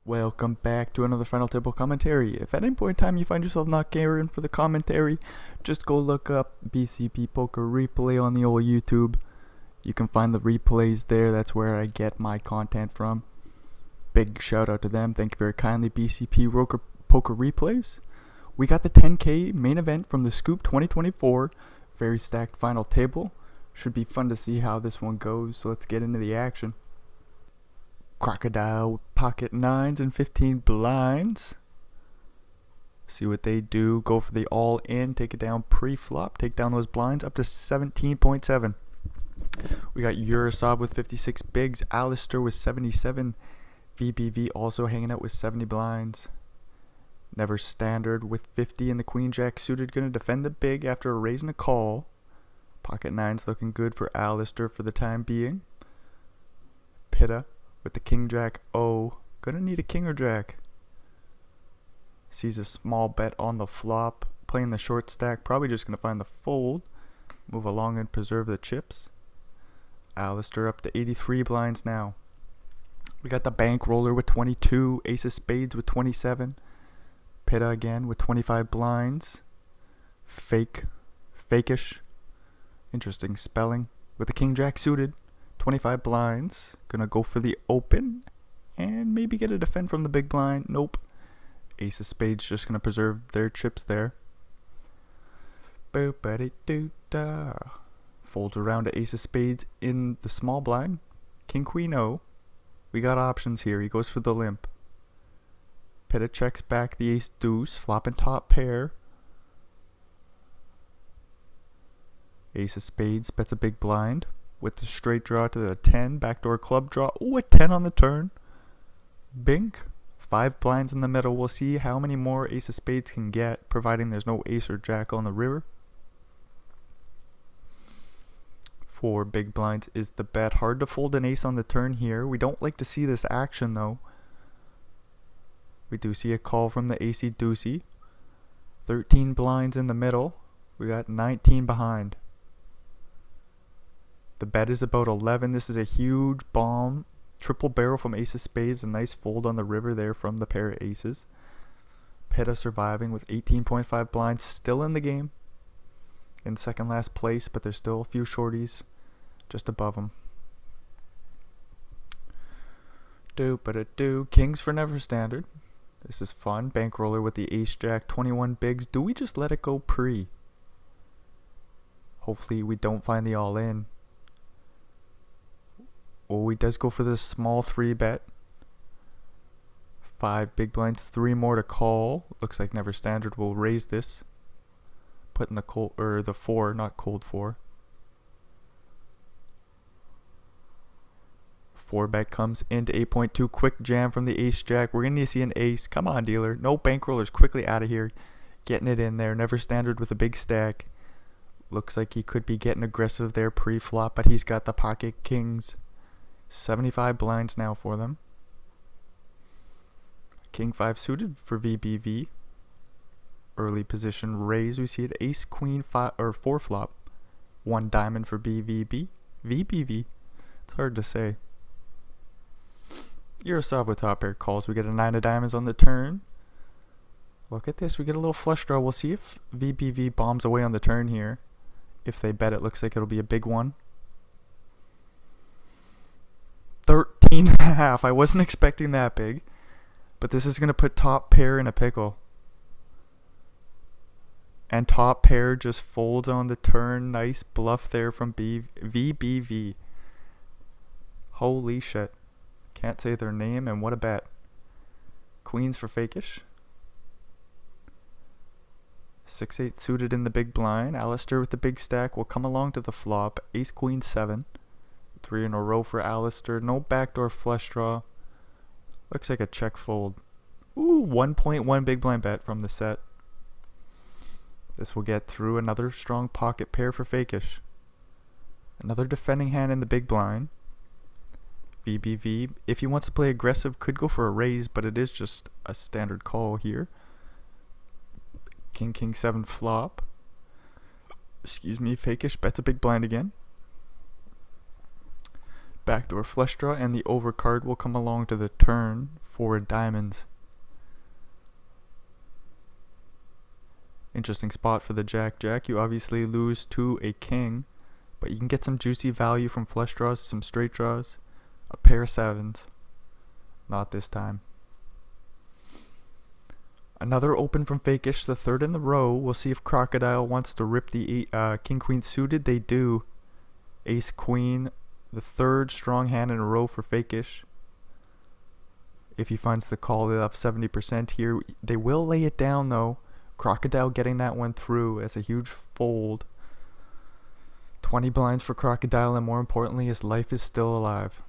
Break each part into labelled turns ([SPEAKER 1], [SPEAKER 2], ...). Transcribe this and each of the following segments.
[SPEAKER 1] Welcome back to another Final Table commentary. If at any point in time you find yourself not caring for the commentary, just go look up BCP Poker Replay on the old YouTube. You can find the replays there. That's where I get my content from. Big shout out to them. Thank you very kindly, BCP Poker Replays. We got the 10K main event from the Scoop 2024. Very stacked final table. Should be fun to see how this one goes. So let's get into the action. Crocodile with pocket 9s and 15 blinds. See what they do. Go for the all in. Take it down pre-flop. Take down those blinds up to 17.7. We got Urasov with 56 bigs. Alistair with 77. VBV also hanging out with 70 blinds. Never Standard with 50 and the Queen Jack suited. Going to defend the big after a raise and a call. Pocket 9's looking good for Alistair for the time being. Pitta with the King Jack O. Gonna need a King or Jack. Sees a small bet on the flop. Playing the short stack. Probably just gonna find the fold. Move along and preserve the chips. Alistair up to 83 blinds now. We got the bankroller with 22. Ace of Spades with 27. Pitta again with 25 blinds. Fakish. Interesting spelling. With the King Jack suited. 25 blinds. Gonna go for the open. And maybe get a defend from the big blind. Nope. Ace of Spades just gonna preserve their chips there. Boop-a-dee-doo-da. Folds around to Ace of Spades in the small blind. King Queen O. We got options here. He goes for the limp. Pitta checks back the Ace Deuce. Flopping top pair. Ace of Spades bets a big blind. With the straight draw to the 10. Backdoor club draw. Ooh, a 10 on the turn. Bink. 5 blinds in the middle. We'll see how many more Ace of Spades can get, providing there's no Ace or Jack on the river. 4 big blinds is the bet. Hard to fold an ace on the turn here. We don't like to see this action though. We do see a call from the Acey Deucey. 13 blinds in the middle. We got 19 behind. The bet is about 11. This is a huge bomb. Triple barrel from Ace of Spades. A nice fold on the river there from the pair of aces. Pitta surviving with 18.5 blinds. Still in the game. In second last place, but there's still a few shorties just above him. Do. Kings for Never Standard. This is fun. Bankroller with the Ace Jack. 21 bigs. Do we just let it go pre? Hopefully we don't find the all in. Oh, he does go for this small 3 bet. 5 big blinds, 3 more to call. Looks like Never Standard will raise this. Put in the cold or the 4, not cold 4. 4 bet comes into 8.2. Quick jam from the Ace Jack. We're gonna need to see an ace. Come on, dealer. No bankrollers. Quickly out of here. Getting it in there. Never Standard with a big stack. Looks like he could be getting aggressive there pre-flop, but he's got the pocket kings. 75 blinds now for them. King 5 suited for VBV. Early position raise. We see it Ace Queen 5 or 4 flop. 1 diamond for VBV. It's hard to say. Urasov with top pair calls. We get a 9 of diamonds on the turn. Look at this. We get a little flush draw. We'll see if VBV bombs away on the turn here. If they bet, it looks like it'll be a big one. 13.5. I wasn't expecting that big. But this is going to put top pair in a pickle. And top pair just folds on the turn. Nice bluff there from VBV. Holy shit. Can't say their name, and what a bet. Queens for Fakish. 6-8 suited in the big blind. Alistair with the big stack will come along to the flop. Ace Queen 7. 3 in a row for Alistair. No backdoor flush draw. Looks like a check fold. Ooh, 1.1 big blind bet from the set. This will get through. Another strong pocket pair for Fakish. Another defending hand in the big blind. VBV, if he wants to play aggressive, could go for a raise, but it is just a standard call here. King 7 flop. Excuse me, Fakish bets a big blind again. Backdoor flush draw, and the overcard will come along to the turn 4 diamonds. Interesting spot for the jack. You obviously lose to a king, but you can get some juicy value from flush draws, some straight draws. A pair of 7s. Not this time. Another open from Fakish, the 3rd in the row. We'll see if Crocodile wants to rip the king queen suited. They do. Ace queen, the 3rd strong hand in a row for Fakish. If he finds the call, they'll have 70% here. They will lay it down though. Crocodile getting that one through. It's a huge fold. 20 blinds for Crocodile, and more importantly, his life is still alive.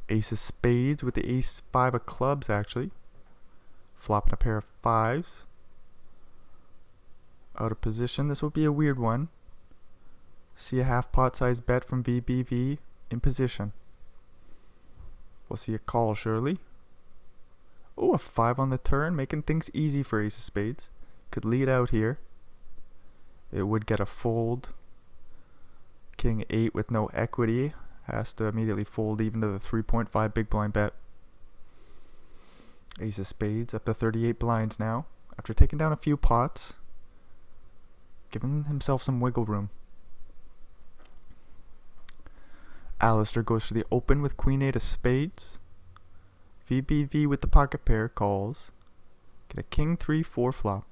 [SPEAKER 1] Ace of spades with the ace 5 of clubs, actually. Flopping a pair of 5s. Out of position. This will be a weird one. See a half pot size bet from VBV in position. We'll see a call, surely. Oh, a 5 on the turn, making things easy for ace of spades. Could lead out here. It would get a fold. King 8 with no equity has to immediately fold even to the 3.5 big blind bet. Ace of spades up to 38 blinds now after taking down a few pots, giving himself some wiggle room. Alistair goes for the open with queen 8 of spades. VBV with the pocket pair calls. Get a king 3-4 flop.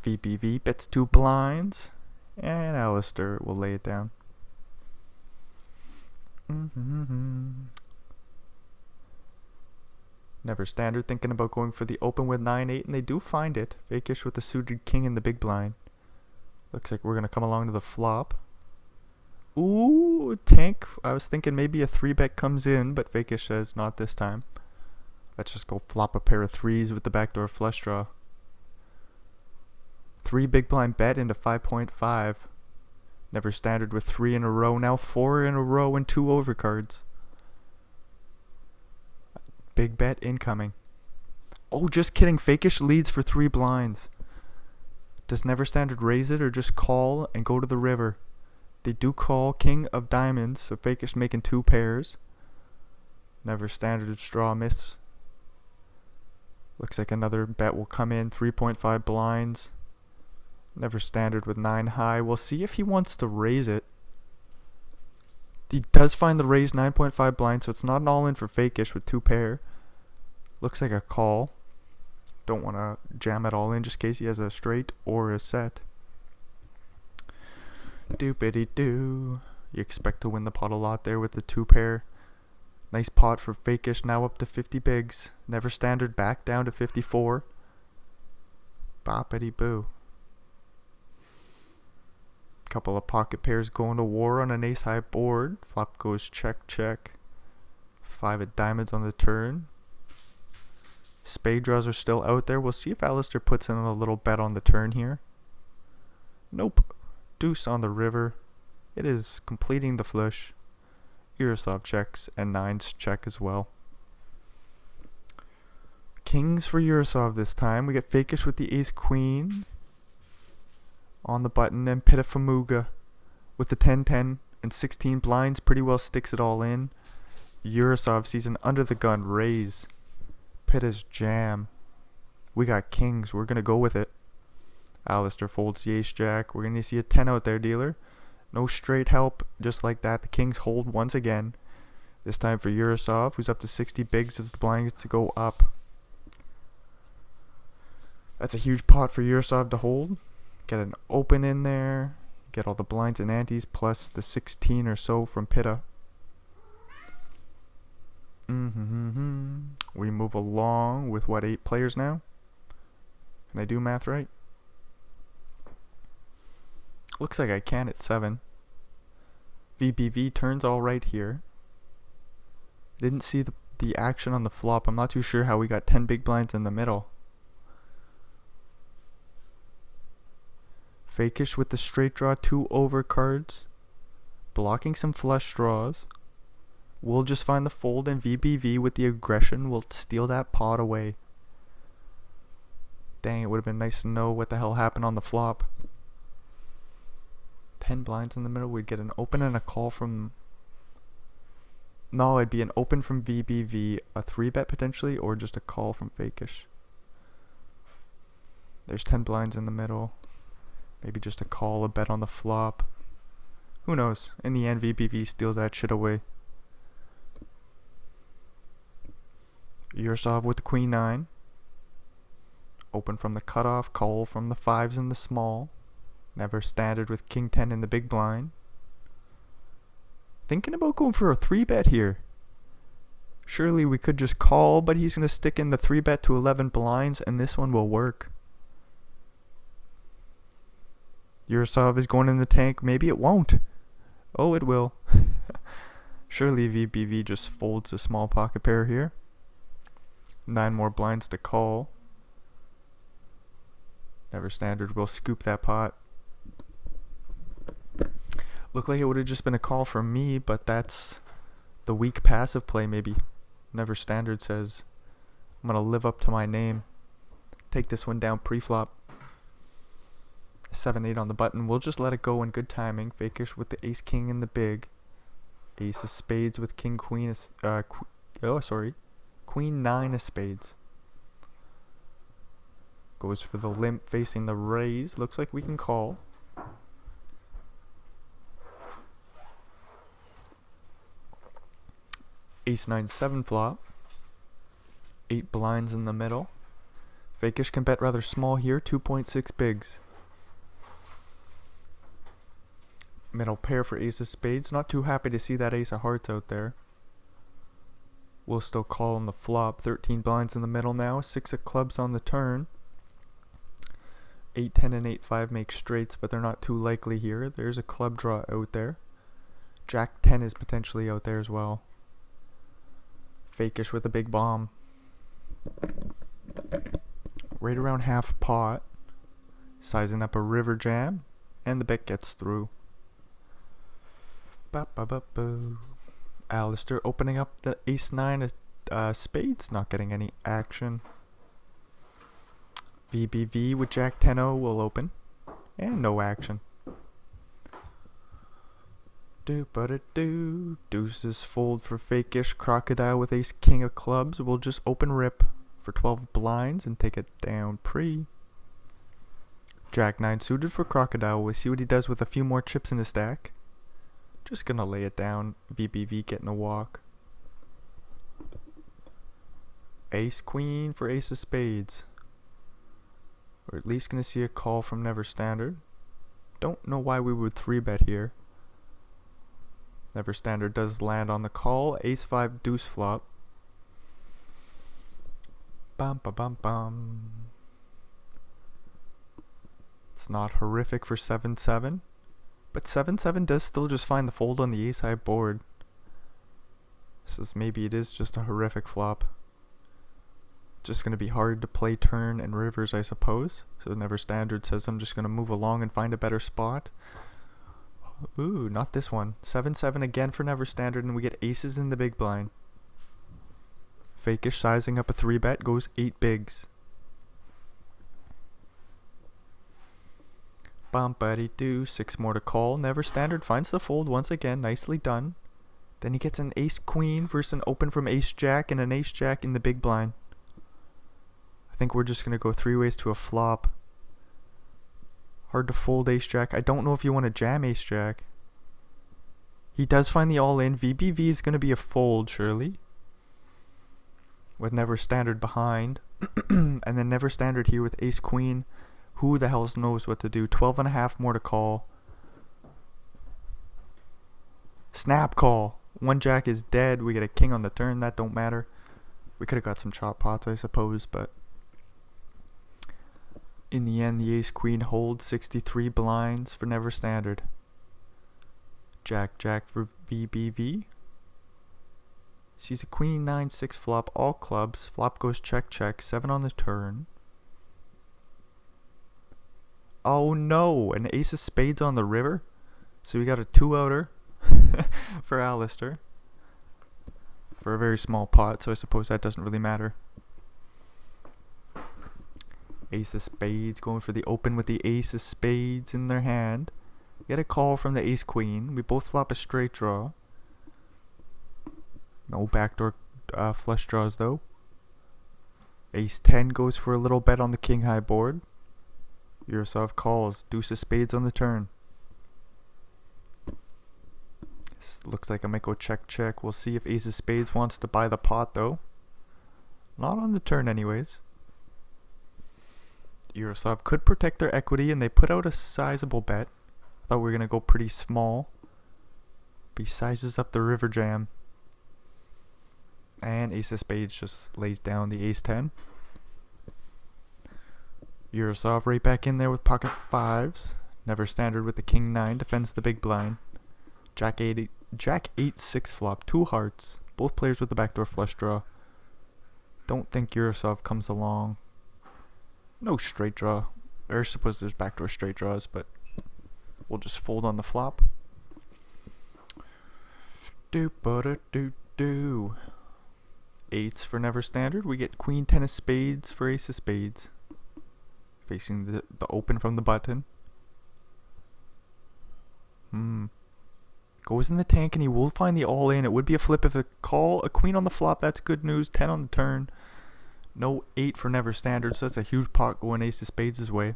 [SPEAKER 1] VBV bets 2 blinds, and Alistair will lay it down. Never Standard thinking about going for the open with 9-8, and they do find it. Fakish with the suited king in the big blind. Looks like we're going to come along to the flop. Ooh, tank. I was thinking maybe a 3-bet comes in, but Fakish says not this time. Let's just go flop a pair of 3s with the backdoor flush draw. 3 big blind bet into 5.5. Never Standard with 3 in a row. Now 4 in a row and 2 overcards. Big bet incoming. Oh, just kidding. Fakish leads for 3 blinds. Does Never Standard raise it or just call and go to the river? They do call king of diamonds, so Fakish making 2 pairs. Never Standard draw miss. Looks like another bet will come in. 3.5 blinds. Never Standard with 9 high. We'll see if he wants to raise it. He does find the raise 9.5 blinds, so it's not an all-in for Fakish with 2 pair. Looks like a call. Don't want to jam it all in just in case he has a straight or a set. Doopity-doo. You expect to win the pot a lot there with the 2 pair. Nice pot for Fakish, now up to 50 bigs. Never Standard back down to 54. Boppity-boo. Couple of pocket pairs going to war on an ace high board. Flop goes check, check. 5 of diamonds on the turn. Spade draws are still out there. We'll see if Alistair puts in a little bet on the turn here. Nope. Deuce on the river. It is completing the flush. Urosov checks and 9s check as well. Kings for Urosov this time. We get Fakish with the ace queen on the button, and Pitafamuga with the 10-10 and 16 blinds pretty well sticks it all in. Urosov sees an under the gun raise. Pita's jam. We got kings. We're gonna go with it. Alistair folds the ace jack. We're gonna see a 10 out there, dealer. No straight help. Just like that, the kings hold once again. This time for Urosov, who's up to 60 bigs as the blind gets to go up. That's a huge pot for Urosov to hold. Get an open in there. Get all the blinds and antes plus the 16 or so from Pita. We move along with what, 8 players now? Can I do math right? Looks like I can at 7. VBV turns all right here. Didn't see the action on the flop. I'm not too sure how we got 10 big blinds in the middle. Fakish with the straight draw, 2 overcards. Blocking some flush draws. We'll just find the fold, and VBV with the aggression will steal that pot away. Dang, it would have been nice to know what the hell happened on the flop. 10 blinds in the middle. We'd get an open and a call from No, it'd be an open from VBV, a 3-bet potentially, or just a call from Fakish. There's 10 blinds in the middle. Maybe just a call, a bet on the flop. Who knows? In the end, VBV steals that shit away. Yursov with the queen 9. Open from the cutoff, call from the 5s in the small. Never standard with king 10 in the big blind. Thinking about going for a 3-bet here. Surely we could just call, but he's going to stick in the 3-bet to 11 blinds, and this one will work. Yursov is going in the tank. Maybe it won't. Oh, it will. Surely VBV just folds a small pocket pair here. 9 more blinds to call. Never standard will scoop that pot. Looked like it would have just been a call from me, but that's the weak passive play maybe. Never standard says, I'm going to live up to my name. Take this one down pre-flop. 7-8 on the button. We'll just let it go in good timing. Fakish with the ace-king in the big. Ace of spades with king-queen. Queen 9 of spades. Goes for the limp facing the raise. Looks like we can call. Ace 9-7 flop. 8 blinds in the middle. Fakish can bet rather small here. 2.6 bigs. Middle pair for ace of spades. Not too happy to see that ace of hearts out there. We'll still call on the flop. 13 blinds in the middle now. 6 of clubs on the turn. 8-10 and 8-5 make straights, but they're not too likely here. There's a club draw out there. Jack 10 is potentially out there as well. Fakish with a big bomb. Right around half pot. Sizing up a river jam. And the bet gets through. Ba-ba-ba-boo. Alistair opening up the ace 9 spades. Not getting any action. VBV with Jack 10-0 will open. And no action. Do-ba-da-do. Deuces fold for Fakish. Crocodile with ace king of clubs. We'll just open rip for 12 blinds and take it down pre. Jack 9 suited for Crocodile. We'll see what he does with a few more chips in his stack. Just gonna lay it down. VBV getting a walk. Ace queen for ace of spades. We're at least gonna see a call from Never Standard. Don't know why we would 3-bet here. Never Standard does land on the call. Ace 5 deuce flop. Bum ba bum bum. It's not horrific for 7-7. But 7-7 does still just find the fold on the ace high board. Maybe it is just a horrific flop. Just going to be hard to play turn and rivers, I suppose. So Never Standard says I'm just going to move along and find a better spot. Ooh, not this one. 7-7 again for Never Standard, and we get aces in the big blind. Fakish sizing up a 3-bet, goes 8 bigs. Bum-buddy-doo, 6 more to call. Never Standard finds the fold once again, nicely done. Then he gets an ace-queen versus an open from ace-jack and an ace-jack in the big blind. I think we're just going to go 3 ways to a flop. Hard to fold ace-jack. I don't know if you want to jam ace-jack. He does find the all-in. VBV is going to be a fold, surely. With Never Standard behind. And then Never Standard here with ace-queen. Who the hell knows what to do? 12.5 more to call. Snap call. 1 jack is dead. We get a king on the turn. That don't matter. We could have got some chop pots, I suppose, but in the end, the ace queen holds 63 blinds for Never Standard. Jack jack for VBV. Sees a queen 9-6 flop, all clubs. Flop goes check check. 7 on the turn. Oh no, an ace of spades on the river. So we got a 2-outer for Alistair. For a very small pot, so I suppose that doesn't really matter. Ace of spades going for the open with the ace of spades in their hand. Get a call from the ace queen. We both flop a straight draw. No backdoor flush draws though. Ace 10 goes for a little bet on the king high board. Yurosov calls. Deuce of spades on the turn. This looks like I might go check check. We'll see if ace of spades wants to buy the pot though. Not on the turn anyways. Yurosov could protect their equity and they put out a sizable bet. Thought we were going to go pretty small. But he sizes up the river jam. And ace of spades just lays down the ace 10. Yurosov right back in there with pocket fives. Never standard with the king 9. Defends the big blind. Jack 8 6 flop. 2 hearts. Both players with the backdoor flush draw. Don't think Yurosov comes along. No straight draw. I suppose there's backdoor straight draws, but we'll just fold on the flop. Do. Eights for never standard. We get queen 10 of spades for ace of spades. Facing the open from the button. Goes in the tank and he will find the all in. It would be a flip if a call, a queen on the flop. That's good news. 10 on the turn. No 8 for never standard, so that's a huge pot going ace of spades his way.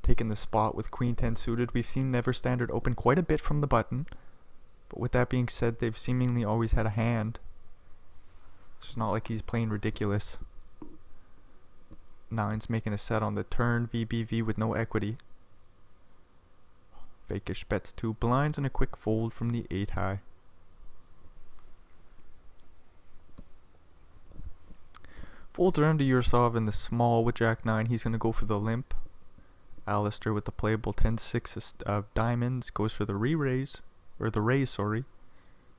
[SPEAKER 1] Taking the spot with queen 10 suited. We've seen never standard open quite a bit from the button. But with that being said, they've seemingly always had a hand. It's not like he's playing ridiculous. Nine's making a set on the turn. VBV with no equity. Fakish bets 2 blinds and a quick fold from the 8 high. Folds around to Yurosov in the small with jack 9. He's going to go for the limp. Alistair with the playable 10-6 of diamonds goes for the re-raise. Or the raise, sorry.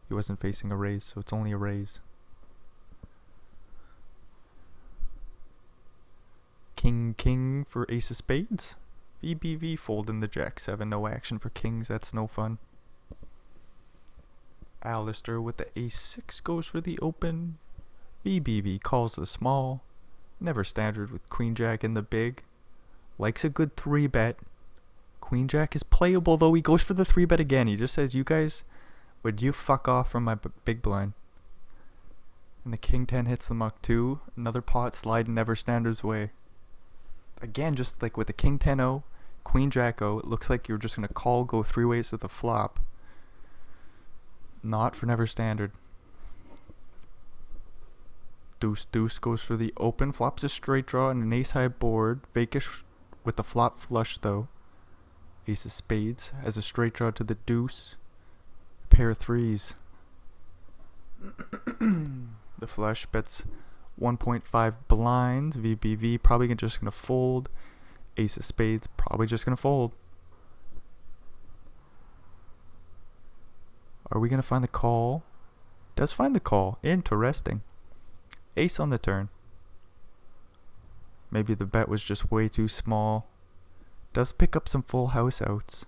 [SPEAKER 1] He wasn't facing a raise, so it's only a raise. King for ace of spades. VBV folding the jack 7. No action for kings. That's no fun. Alistair with the ace 6 goes for the open. VBV calls the small. Never standard with queen jack in the big. Likes a good 3 bet. Queen jack is playable though. He goes for the 3 bet again. He just says, you guys, would you fuck off from my big blind? And the king 10 hits the muck too. Another pot slide never standards way. Again, just like with the king 10-0, queen jack-0, it looks like you're just going to call, go 3 ways to the flop. Not for never standard. Deuce goes for the open. Flops a straight draw and an ace high board. Fakish with the flop flush though. Ace of spades as a straight draw to the deuce. Pair of threes. The flush bets 1.5 blinds. VBV probably just going to fold. Ace of spades probably just going to fold. Are we going to find the call? Does find the call. Interesting. Ace on the turn. Maybe the bet was just way too small. Does pick up some full house outs.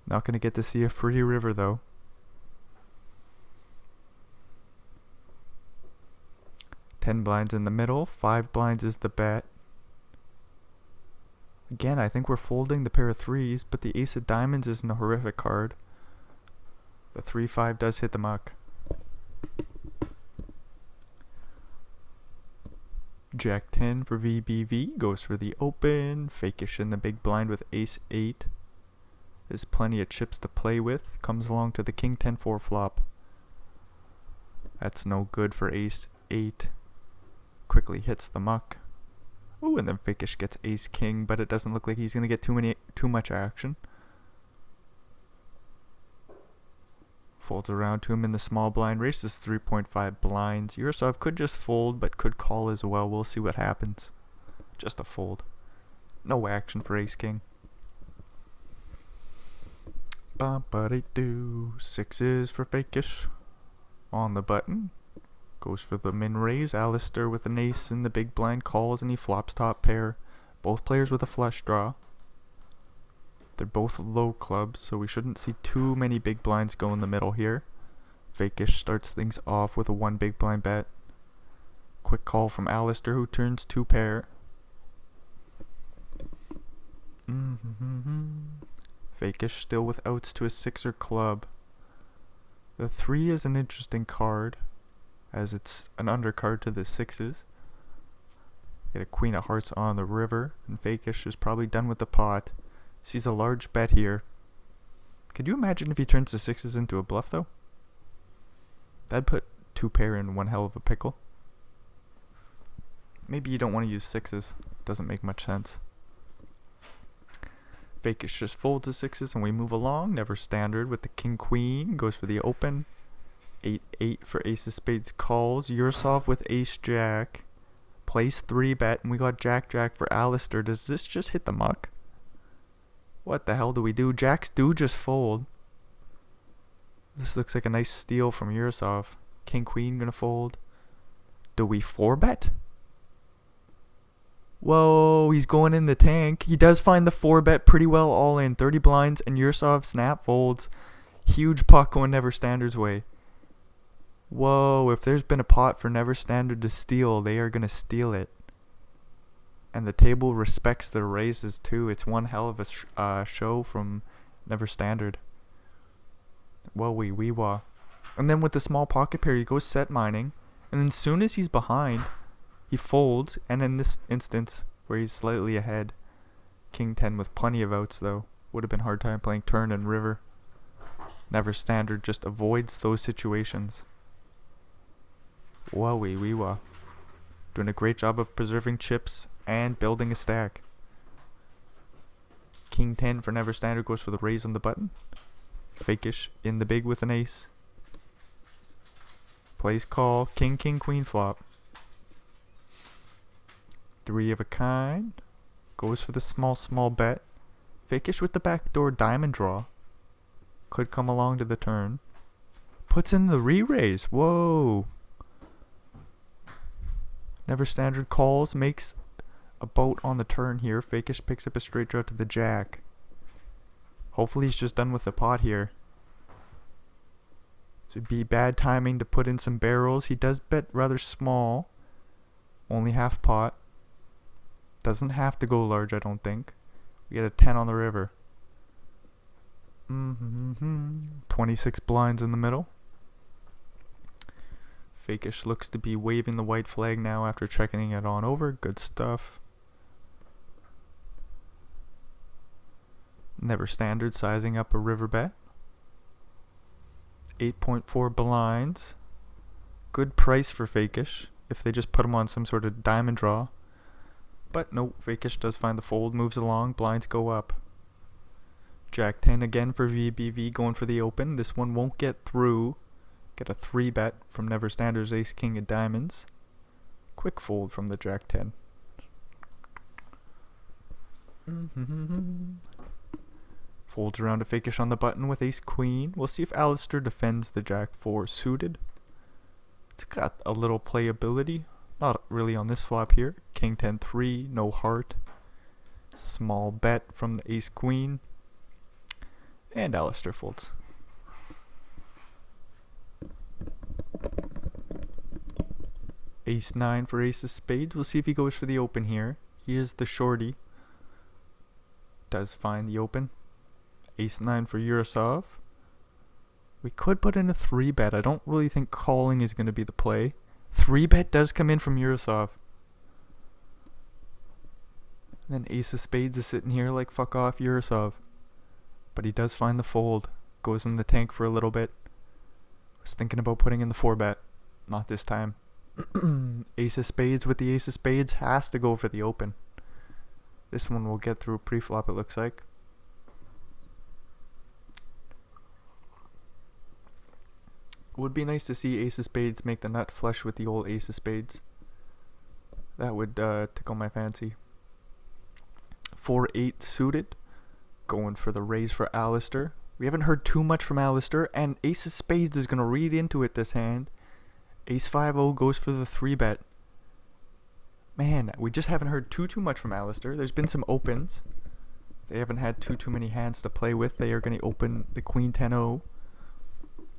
[SPEAKER 1] Not going to get to see a free river though. Ten blinds in the middle. 5 blinds is the bet. Again, I think we're folding the pair of threes, but the ace of diamonds isn't a horrific card. The 3-5 does hit the muck. Jack 10 for VBV goes for the open. Fakish in the big blind with ace 8. There's plenty of chips to play with. Comes along to the king 10-4 flop. That's no good for ace 8. Quickly hits the muck. Ooh, and then Fakish gets ace king, but it doesn't look like he's gonna get too much action. Folds around to him in the small blind. Races 3.5 blinds. Yurosov could just fold, but could call as well. We'll see what happens. Just a fold. No action for ace king. Bum-ba-de-doo. 6s for Fakish. On the button. Goes for the min raise. Alistair with an ace in the big blind calls and he flops top pair. Both players with a flush draw. They're both low clubs, so we shouldn't see too many big blinds go in the middle here. Fakish starts things off with a 1 big blind bet. Quick call from Alistair who turns 2 pair. Fakish still with outs to a 6er club. The 3 is an interesting card, as it's an undercard to the 6s. Get a Queen of Hearts on the river, and Fakish is probably done with the pot. Sees a large bet here. Could you imagine if he turns the 6s into a bluff, though? That'd put 2 pair in one hell of a pickle. Maybe you don't want to use 6s. Doesn't make much sense. Fakish just folds the 6s and we move along. Never standard with the King Queen. Goes for the open. 8-8 for Ace of Spades calls. Yursov with Ace Jack. Plays 3-bet and we got Jack Jack for Alistair. Does this just hit the muck? What the hell do we do? Jacks do just fold. This looks like a nice steal from Yursov. King Queen gonna fold. Do we 4-bet? Whoa, he's going in the tank. He does find the 4-bet pretty well all in. 30 blinds and Yursov snap folds. Huge pot going Never Standard's way. Whoa, if there's been a pot for Never Standard to steal, they are going to steal it. And the table respects their raises too. It's one hell of a show from Never Standard. Whoa, wee wah. And then with the small pocket pair, he goes set mining. And then as soon as he's behind, he folds. And in this instance, where he's slightly ahead, King 10 with plenty of outs though. Would have been hard time playing turn and river. Never Standard just avoids those situations. Whoa, wee wah. Doing a great job of preserving chips and building a stack. King 10 for Never Standard goes for the raise on the button. Fakish in the big with an ace. Plays call. King Queen flop. 3 of a kind. Goes for the small bet. Fakish with the backdoor diamond draw. Could come along to the turn. Puts in the re-raise. Whoa. Never Standard calls. Makes a boat on the turn here. Fakish picks up a straight draw to the jack. Hopefully he's just done with the pot here. So it'd be bad timing to put in some barrels. He does bet rather small. Only half pot. Doesn't have to go large, I don't think. We get a 10 on the river. 26 blinds in the middle. Fakish looks to be waving the white flag now after checking it on over. Good stuff. Never Standard sizing up a river bet. 8.4 blinds. Good price for Fakish if they just put him on some sort of diamond draw. But no, Fakish does find the fold, moves along, blinds go up. Jack 10 again for VBV going for the open. This one won't get through. Get a 3-bet from Never Standard's Ace King of Diamonds. Quick fold from the Jack 10. Folds around to Fakish on the button with Ace Queen. We'll see if Alistair defends the Jack 4 suited. It's got a little playability. Not really on this flop here. King 10 3, no heart. Small bet from the Ace Queen. And Alistair folds. Ace 9 for Ace of Spades. We'll see if he goes for the open here. He is the shorty. Does find the open. Ace 9 for Yursov. We could put in a 3-bet. I don't really think calling is going to be the play. 3-bet does come in from Yursov. And then Ace of Spades is sitting here like fuck off Yursov. But he does find the fold. Goes in the tank for a little bit. Was thinking about putting in the 4-bet. Not this time. Ace of Spades with the Ace of Spades has to go for the open. This one will get through pre-flop, it looks like. Would be nice to see Ace of Spades make the nut flush with the old Ace of Spades. That would tickle my fancy. 4-8 suited. Going for the raise for Alistair. We haven't heard too much from Alistair, and Ace of Spades is going to read into it this hand. Ace 5-0 goes for the 3-bet. Man, we just haven't heard too much from Alistair. There's been some opens. They haven't had too many hands to play with. They are going to open the Queen 10-0.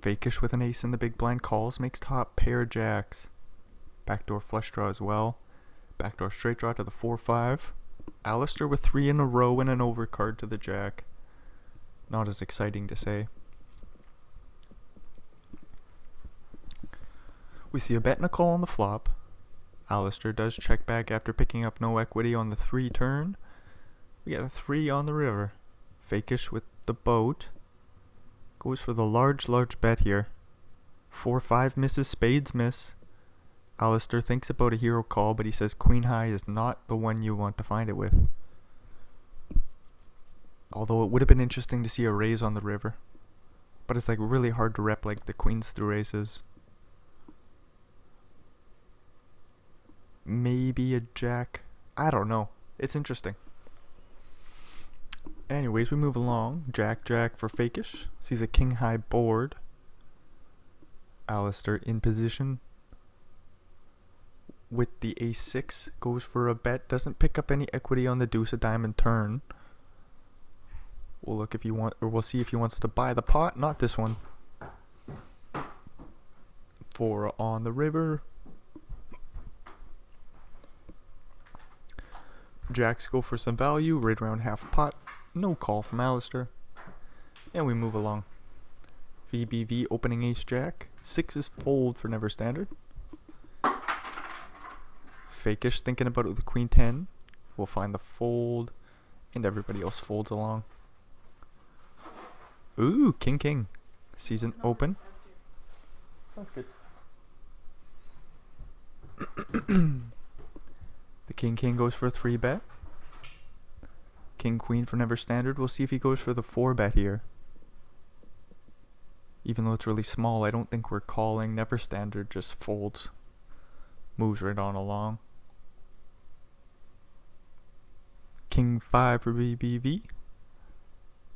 [SPEAKER 1] Fakish with an ace in the big blind calls. Makes top pair jacks. Backdoor flush draw as well. Backdoor straight draw to the 4-5. Alistair with 3 in a row and an overcard to the jack. Not as exciting to say. We see a bet and a call on the flop. Alistair does check back after picking up no equity on the 3 turn. We got a 3 on the river. Fakish with the boat. Goes for the large bet here. 4-5 misses, spades miss. Alistair thinks about a hero call, but he says queen high is not the one you want to find it with. Although it would have been interesting to see a raise on the river. But it's like really hard to rep like the queens through aces. Maybe a jack. I don't know. It's interesting. Anyways, we move along. Jack for fakish. Sees a king high board. Alistair in position with the a6. Goes for a bet. Doesn't pick up any equity on the deuce of diamond turn. We'll look if you want, or we'll see if he wants to buy the pot. Not this one. 4 on the river. Jacks go for some value, right around half pot. No call from Alistair. And we move along. VBV opening ace jack. 6 fold for never standard. Fakish thinking about it with the queen 10. We'll find the fold. And everybody else folds along. Ooh, king. Season open. That's good. The king goes for a 3 bet. King queen for never standard. We'll see if he goes for the 4 bet here. Even though it's really small, I don't think we're calling. Never standard just folds. Moves right on along. King 5 for BBV.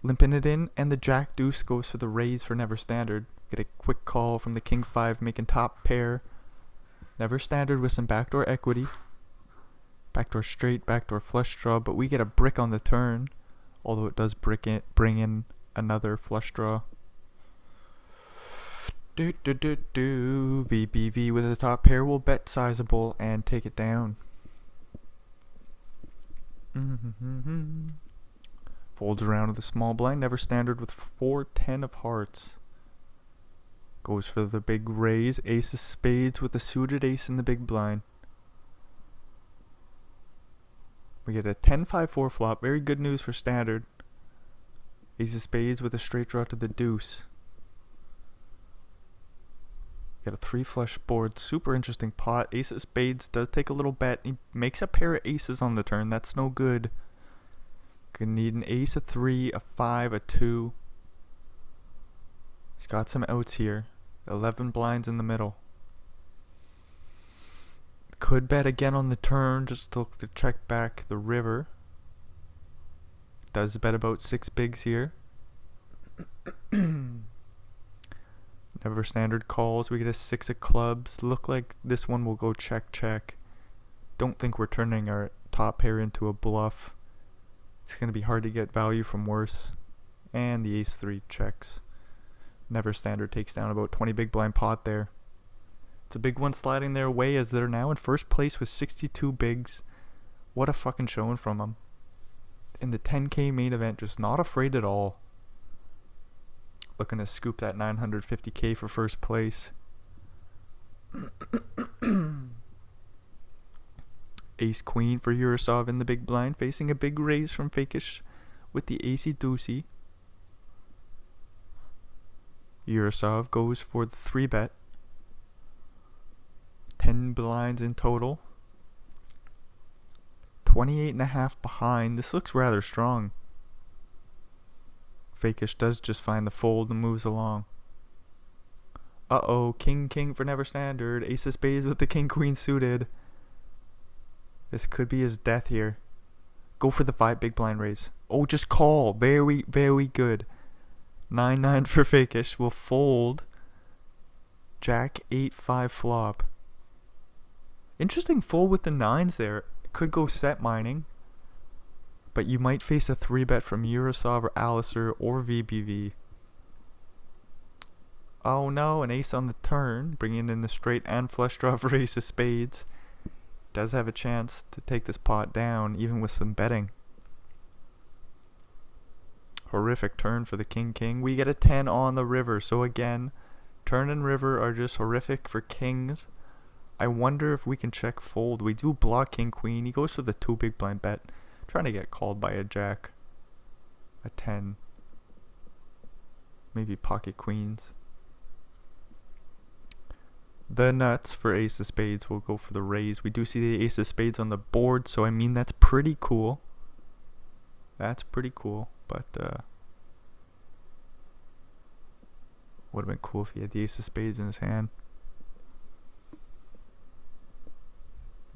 [SPEAKER 1] Limping it in, and the jack deuce goes for the raise for never standard. Get a quick call from the king 5 making top pair. Never standard with some backdoor equity. Backdoor straight, backdoor flush draw, but we get a brick on the turn. Although it does bring in another flush draw. VBV with a top pair will bet sizable and take it down. Folds around with a small blind, never standard with 4-10 of hearts. Goes for the big raise, ace of spades with a suited ace in the big blind. We get a 10-5-4 flop, very good news for standard. Ace of spades with a straight draw to the deuce. Got a 3 flush board, super interesting pot. Ace of spades does take a little bet. He makes a pair of aces on the turn, that's no good. Gonna need an ace, a 3, a 5, a 2. He's got some outs here. 11 blinds in the middle. Could bet again on the turn just to check back the river. Does bet about 6 bigs here. Never standard calls. We get a 6 of clubs. Look like this one will go check. Don't think we're turning our top pair into a bluff. It's going to be hard to get value from worse. And the ace 3 checks. Never standard takes down about 20 big blind pot there. It's a big one sliding their way as they're now in first place with 62 bigs. What a fucking showing from them. In the 10K main event, just not afraid at all. Looking to scoop that 950K for first place. Ace queen for Urasov in the big blind, facing a big raise from Fakish with the acey deucey. Urasov goes for the 3 bet. 10 blinds in total. 28.5 behind. This looks rather strong. Fakish does just find the fold and moves along. Uh-oh, king for never standard. Ace of spades with the king queen suited. This could be his death here. Go for the 5 big blind raise. Oh, just call. Very good. 9-9 for Fakish. Will fold. Jack 8-5 flop. Interesting fold with the 9s there. Could go set mining. But you might face a 3 bet from Urasov or Alistair or VBV. Oh no, an ace on the turn. Bringing in the straight and flush draw for ace of spades. Does have a chance to take this pot down, even with some betting. Horrific turn for the king. We get a 10 on the river. So again, Turn and river are just horrific for kings. I wonder if we can check fold. We do block king queen. He goes for the 2 big blind bet. Trying to get called by a jack. A 10. Maybe pocket queens. The nuts for ace of spades will go for the raise. We do see the ace of spades on the board, so I mean that's pretty cool. That's pretty cool, but would have been cool if he had the ace of spades in his hand.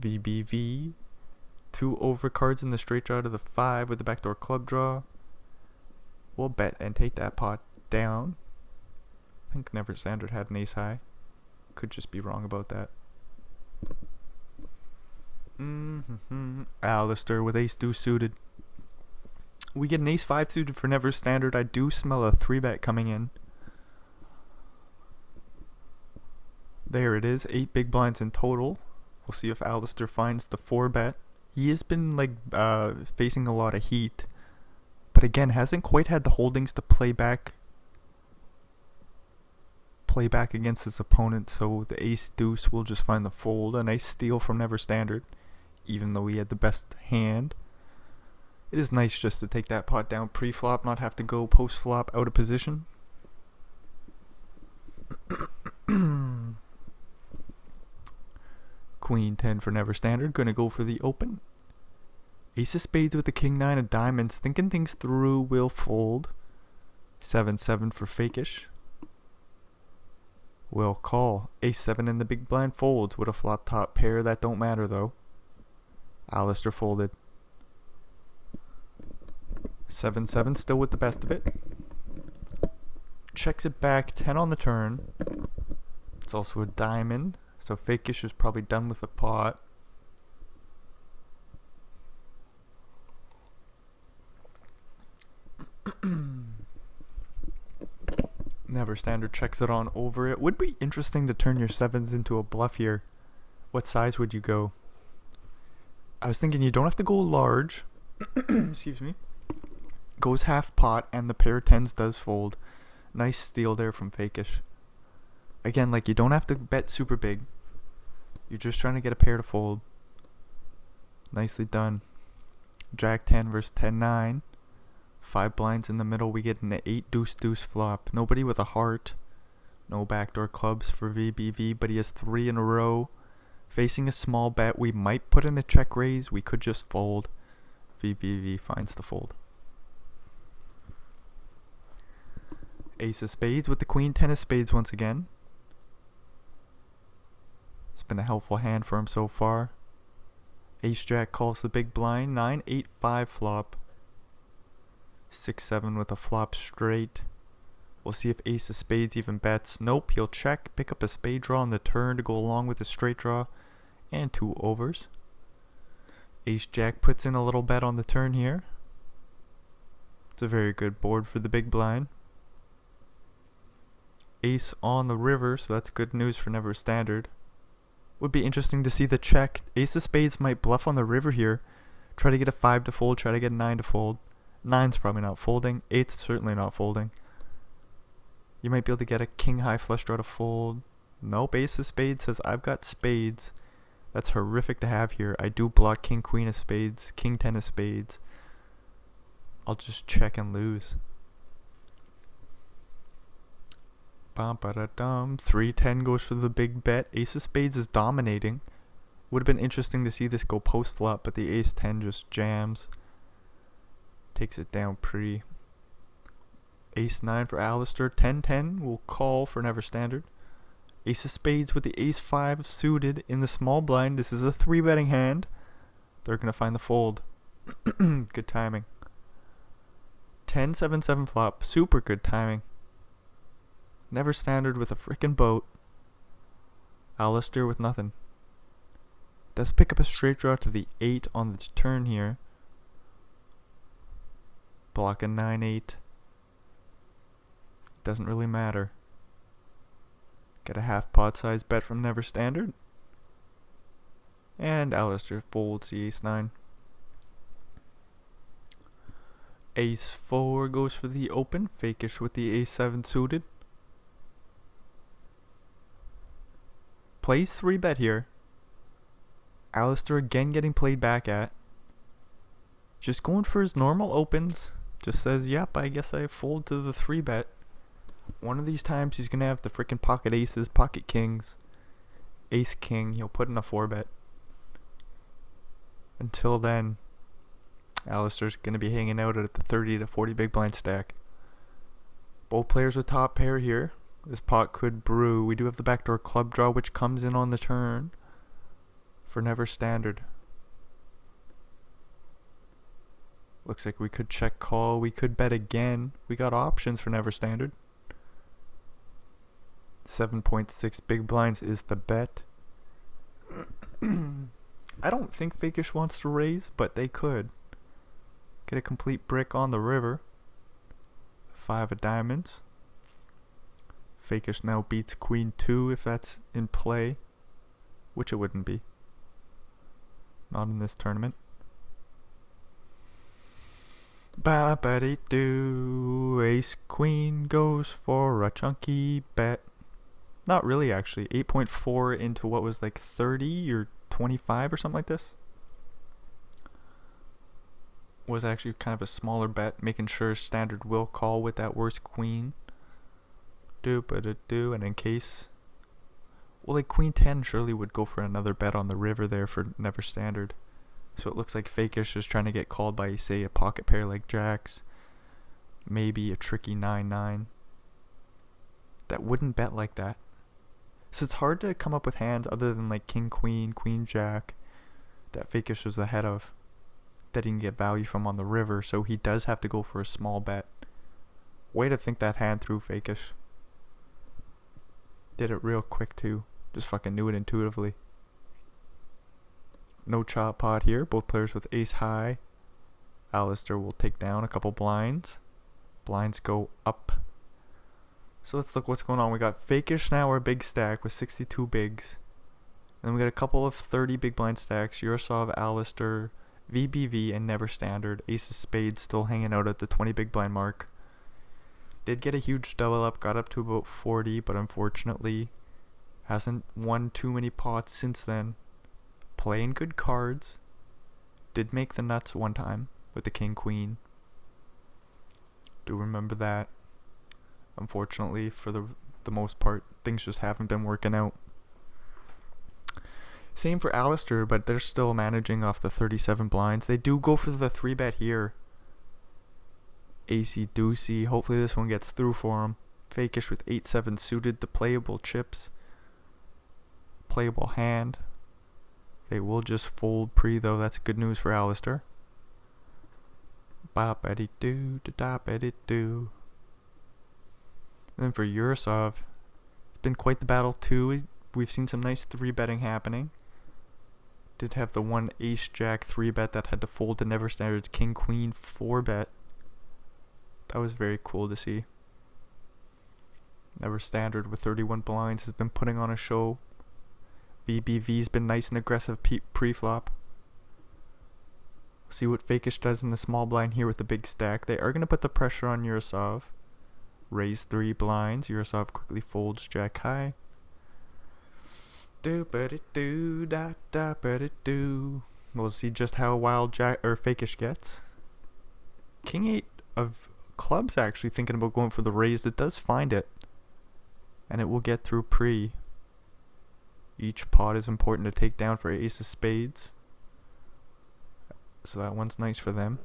[SPEAKER 1] VBV. 2 overcards in the straight draw to the 5 with the backdoor club draw. We'll bet and take that pot down. I think Never Standard had an ace high. Could just be wrong about that. Alistair with ace deuce suited. We get an ace 5 suited for Never Standard. I do smell a 3-bet coming in. There it is. 8 big blinds in total. We'll see if Alistair finds the 4-bet. He has been facing a lot of heat, but again hasn't quite had the holdings to play back against his opponent. So the ace deuce will just find the fold. A nice steal from Never Standard, even though he had the best hand. It is nice just to take that pot down pre-flop, not have to go post-flop out of position. Queen 10 for Never Standard. Gonna go for the open. Ace of spades with the king 9 of diamonds. Thinking things through, will fold. 7-7 for fakish. Will call. Ace 7 in the big blind folds with a flop top pair. That don't matter though. Alistair folded. 7-7 still with the best of it. Checks it back. 10 on the turn. It's also a diamond. So fakish is probably done with the pot. Never Standard checks it on over. It would be interesting to turn your 7s into a bluff here. What size would you go? I was thinking you don't have to go large. Excuse me. Goes half pot and the pair 10s does fold. Nice steal there from fakish. Again, you don't have to bet super big. You're just trying to get a pair to fold. Nicely done. Jack 10 versus 10-9. 5 blinds in the middle. We get an 8 deuce deuce flop. Nobody with a heart. No backdoor clubs for VBV, but he has 3 in a row. Facing a small bet. We might put in a check raise. We could just fold. VBV finds the fold. Ace of spades with the queen 10 of spades once again. It's been a helpful hand for him so far. Ace jack calls the big blind. 9-8-5 flop. 6-7 with a flop straight. We'll see if ace of spades even bets. Nope, he'll check, pick up a spade draw on the turn to go along with the straight draw, and 2 overs. Ace jack puts in a little bet on the turn here. It's a very good board for the big blind. Ace on the river, so that's good news for Never Standard. Would be interesting to see the check. Ace of spades might bluff on the river here. Try to get a 5 to fold, try to get a 9 to fold. 9's probably not folding. 8's certainly not folding. You might be able to get a king high flush draw to fold. Nope, ace of spades says I've got spades. That's horrific to have here. I do block king queen of spades, king 10 of spades. I'll just check and lose. Bum ba da dum. 3-10 goes for the big bet. Ace of spades is dominating. Would have been interesting to see this go post flop, but the ace 10 just jams. Takes it down pre. Ace 9 for Alistair. 10-10 will call for Never Standard. Ace of spades with the ace 5 suited in the small blind. This is a 3-betting hand. They're going to find the fold. Good timing. 10-7-7 flop. Super good timing. Never Standard with a frickin' boat. Alistair with nothing. Does pick up a straight draw to the 8 on the turn here. Block a 9-8. Doesn't really matter. Get a half pot size bet from Never Standard. And Alistair folds the ace 9. Ace 4 goes for the open. Fakish with the ace 7 suited. Plays 3-bet here. Alistair again getting played back at. Just going for his normal opens. Just says, yep, I guess I fold to the 3-bet. One of these times he's going to have the freaking pocket aces, pocket kings, ace king. He'll put in a 4-bet. Until then, Alistair's going to be hanging out at the 30 to 40 big blind stack. Both players with top pair here. This pot could brew. We do have the backdoor club draw, which comes in on the turn for never standard. Looks like we could check call. We could bet again. We got options for never standard. 7.6 big blinds is the bet. I don't think Fakish wants to raise, but they could. Get a complete brick on the river. 5 of diamonds. Fakish now beats queen 2 if that's in play, which it wouldn't be. Not in this tournament. Ba-ba-dee-doo. Ace queen goes for a chunky bet. Not really, actually. 8.4 into what was like 30 or 25 or something like this. Was actually kind of a smaller bet, making sure standard will call with that worst queen. Do-ba-da-do, and in case... Well, like queen 10 surely would go for another bet on the river there for never standard. So it looks like Fakish is trying to get called by, say, a pocket pair like jacks. Maybe a tricky 9-9. That wouldn't bet like that. So it's hard to come up with hands other than like king queen, queen jack that Fakish is ahead of, that he can get value from on the river. So he does have to go for a small bet. Way to think that hand through, Fakish. Did it real quick too. Just fucking knew it intuitively. No chop pot here. Both players with ace high. Alistair will take down a couple blinds. Blinds go up. So let's look what's going on. We got Fakish now, our big stack with 62 bigs. And then we got a couple of 30 big blind stacks. Yurosov, Alistair, VBV, and never standard. Ace of spades still hanging out at the 20 big blind mark. Did get a huge double up. Got up to about 40, but unfortunately hasn't won too many pots since then. Playing good cards. Did make the nuts one time with the king queen. Do remember that. Unfortunately, for the most part, things just haven't been working out. Same for Alistair, but they're still managing off the 37 blinds. They do go for the 3-bet here. Acey deucey. Hopefully this one gets through for him. Fakish with 8-7 suited. The playable chips. Playable hand. They will just fold pre though. That's good news for Alistair. Ba-ba-dee-doo, da-da-ba-dee-doo. And then for Yurosov, it's been quite the battle too. We've seen some nice 3-betting happening. Did have the one ace jack 3-bet that had to fold to never standards king queen 4-bet. That was very cool to see. Never standard with 31 blinds has been putting on a show. VBV's been nice and aggressive pre-flop. See what Fakish does in the small blind here with the big stack. They are going to put the pressure on Yurosov. Raise 3 blinds. Yurosov quickly folds jack high. Do-ba-dee-doo, da-da-ba-dee-doo. We'll see just how wild jack or Fakish gets. King 8 of clubs actually thinking about going for the raise. It does find it. And it will get through pre. Each pot is important to take down for ace of spades. So that one's nice for them.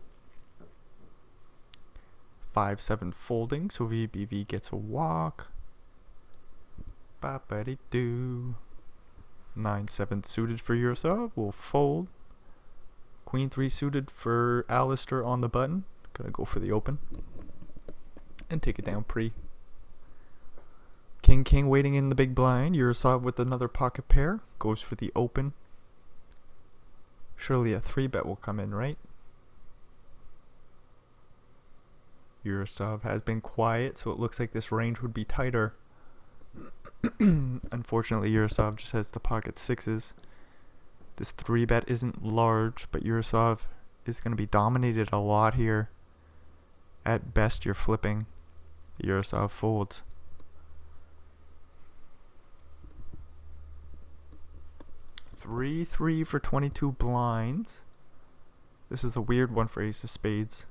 [SPEAKER 1] 5-7 folding, so VBV gets a walk. Ba-ba-dee-doo. 9-7 suited for Yurosov. We'll fold. Queen 3 suited for Alistair on the button. Gonna go for the open. And take it down pre. King waiting in the big blind. Yurosov with another pocket pair. Goes for the open. Surely a 3-bet will come in, right? Yurosov has been quiet, so it looks like this range would be tighter. Unfortunately, Yurosov just has the pocket 6s. This 3-bet isn't large, but Yurosov is going to be dominated a lot here. At best, you're flipping. Yurosov folds. 3-3 for 22 blinds. This is a weird one for ace of spades.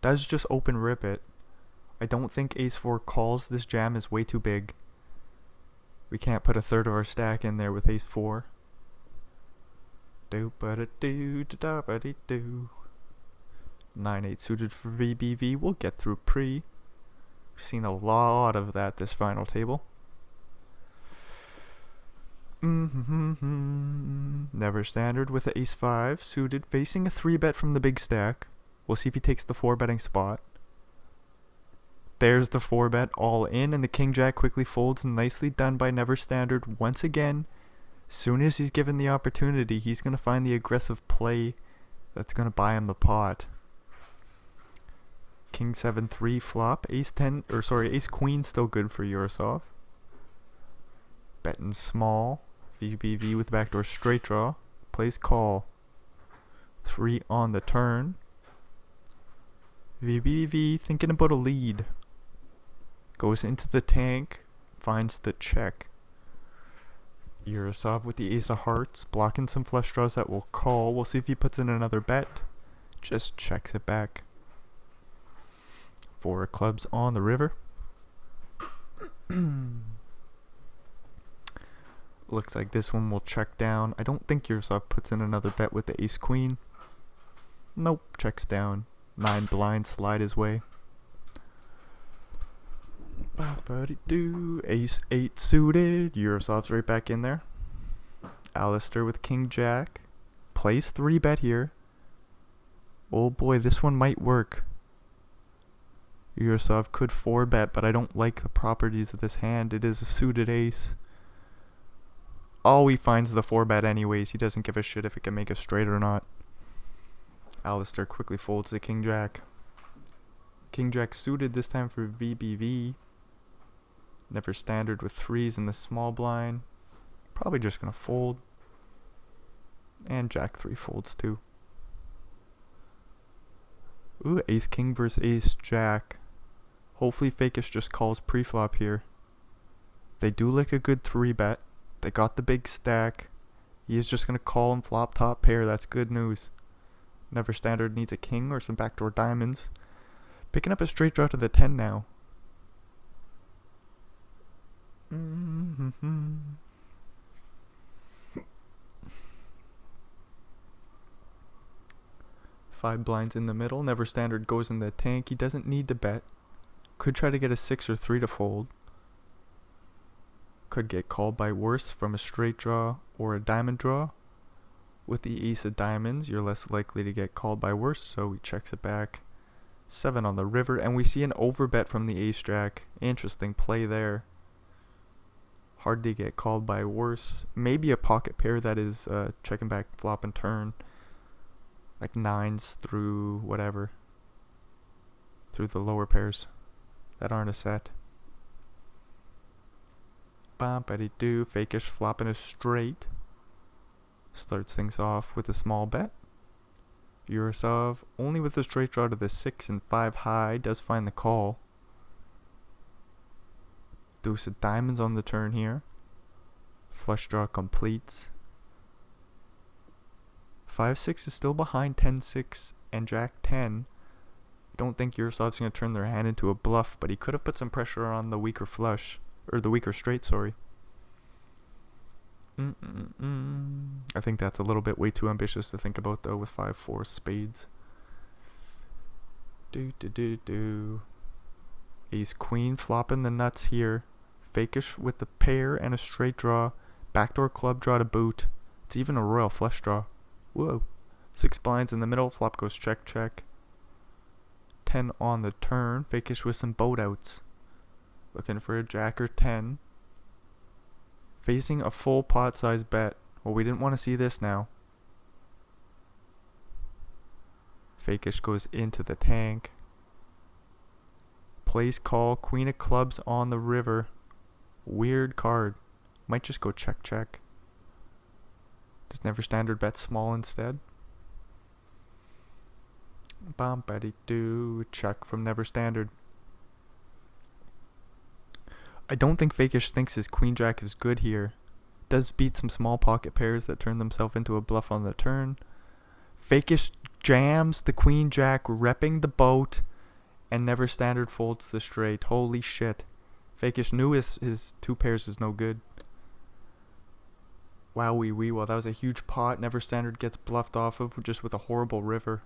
[SPEAKER 1] Does just open rip it. I don't think ace 4 calls. This jam is way too big. We can't put a third of our stack in there with ace 4. Do ba da do da ba dee do. 9-8 suited for VBV. We'll get through pre. We've seen a lot of that this final table. Never standard with the ace 5 suited, facing a 3-bet from the big stack. We'll see if he takes the 4-betting spot. There's the 4-bet all in, and the king jack quickly folds. Nicely done by Never Standard once again. Soon as he's given the opportunity, he's going to find the aggressive play that's going to buy him the pot. King 7-3 flop. Ace queen still good for Yurosov. Betting small. VBV with backdoor straight draw. Plays call. 3 on the turn. VBV thinking about a lead. Goes into the tank. Finds the check. Yurosov with the ace of hearts. Blocking some flush draws that will call. We'll see if he puts in another bet. Just checks it back. 4 clubs on the river. Looks like this one will check down. I don't think Yurosov puts in another bet with the ace queen. Nope, checks down. 9 blinds slide his way. Ace 8 suited. Yurosov's right back in there. Alistair with king jack. Plays 3-bet here. Oh boy, this one might work. Yurosov could 4-bet, but I don't like the properties of this hand. It is a suited ace. Oh, he finds the 4-bet anyways. He doesn't give a shit if it can make a straight or not. Alistair quickly folds the king jack. King jack suited this time for VBV. Never standard with 3s in the small blind. Probably just gonna fold. And jack 3 folds too. Ooh, ace king versus ace jack. Hopefully Fakish just calls pre-flop here. They do like a good 3-bet. They got the big stack. He is just going to call and flop top pair. That's good news. Never standard needs a king or some backdoor diamonds. Picking up a straight draw to the 10 now. 5 blinds in the middle. Never standard goes in the tank. He doesn't need to bet. Could try to get a 6 or 3 to fold. Could get called by worse from a straight draw or a diamond draw. With the ace of diamonds, you're less likely to get called by worse, so he checks it back. 7 on the river, and we see an overbet from the ace jack. Interesting play there. Hard to get called by worse. Maybe a pocket pair that is checking back flop and turn. Like 9s through whatever. Through the lower pairs that aren't a set. Bam-ba-dee-doo. Fakish flopping a straight. Starts things off with a small bet. Yurosov only with a straight draw to the 6 and 5 high. Does find the call. Deuce of diamonds on the turn here. Flush draw completes. 5-6 is still behind 10-6 and Jack 10. I don't think Yurosov's going to turn their hand into a bluff, but he could have put some pressure on the weaker flush. Or the weaker straight, sorry. I think that's a little bit way too ambitious to think about though with 5-4 spades. Ace queen flopping the nuts here. Fakish with the pair and a straight draw. Backdoor club draw to boot. It's even a royal flush draw. Whoa. 6 blinds in the middle. Flop goes check check. 10 on the turn. Fakish with some boat outs. Looking for a jack or 10. Facing a full pot size bet. Well, we didn't want to see this now. Fakish goes into the tank. Plays call. Queen of clubs on the river. Weird card. Might just go check check. Does never standard bet small instead? Bam-ba-dee-doo. Check from never standard. I don't think Fakish thinks his queen jack is good here. Does beat some small pocket pairs that turn themselves into a bluff on the turn. Fakish jams the queen jack, repping the boat, and never standard folds the straight. Holy shit. Fakish knew his two pairs is no good. Wow, well that was a huge pot. Never standard gets bluffed off of just with a horrible river.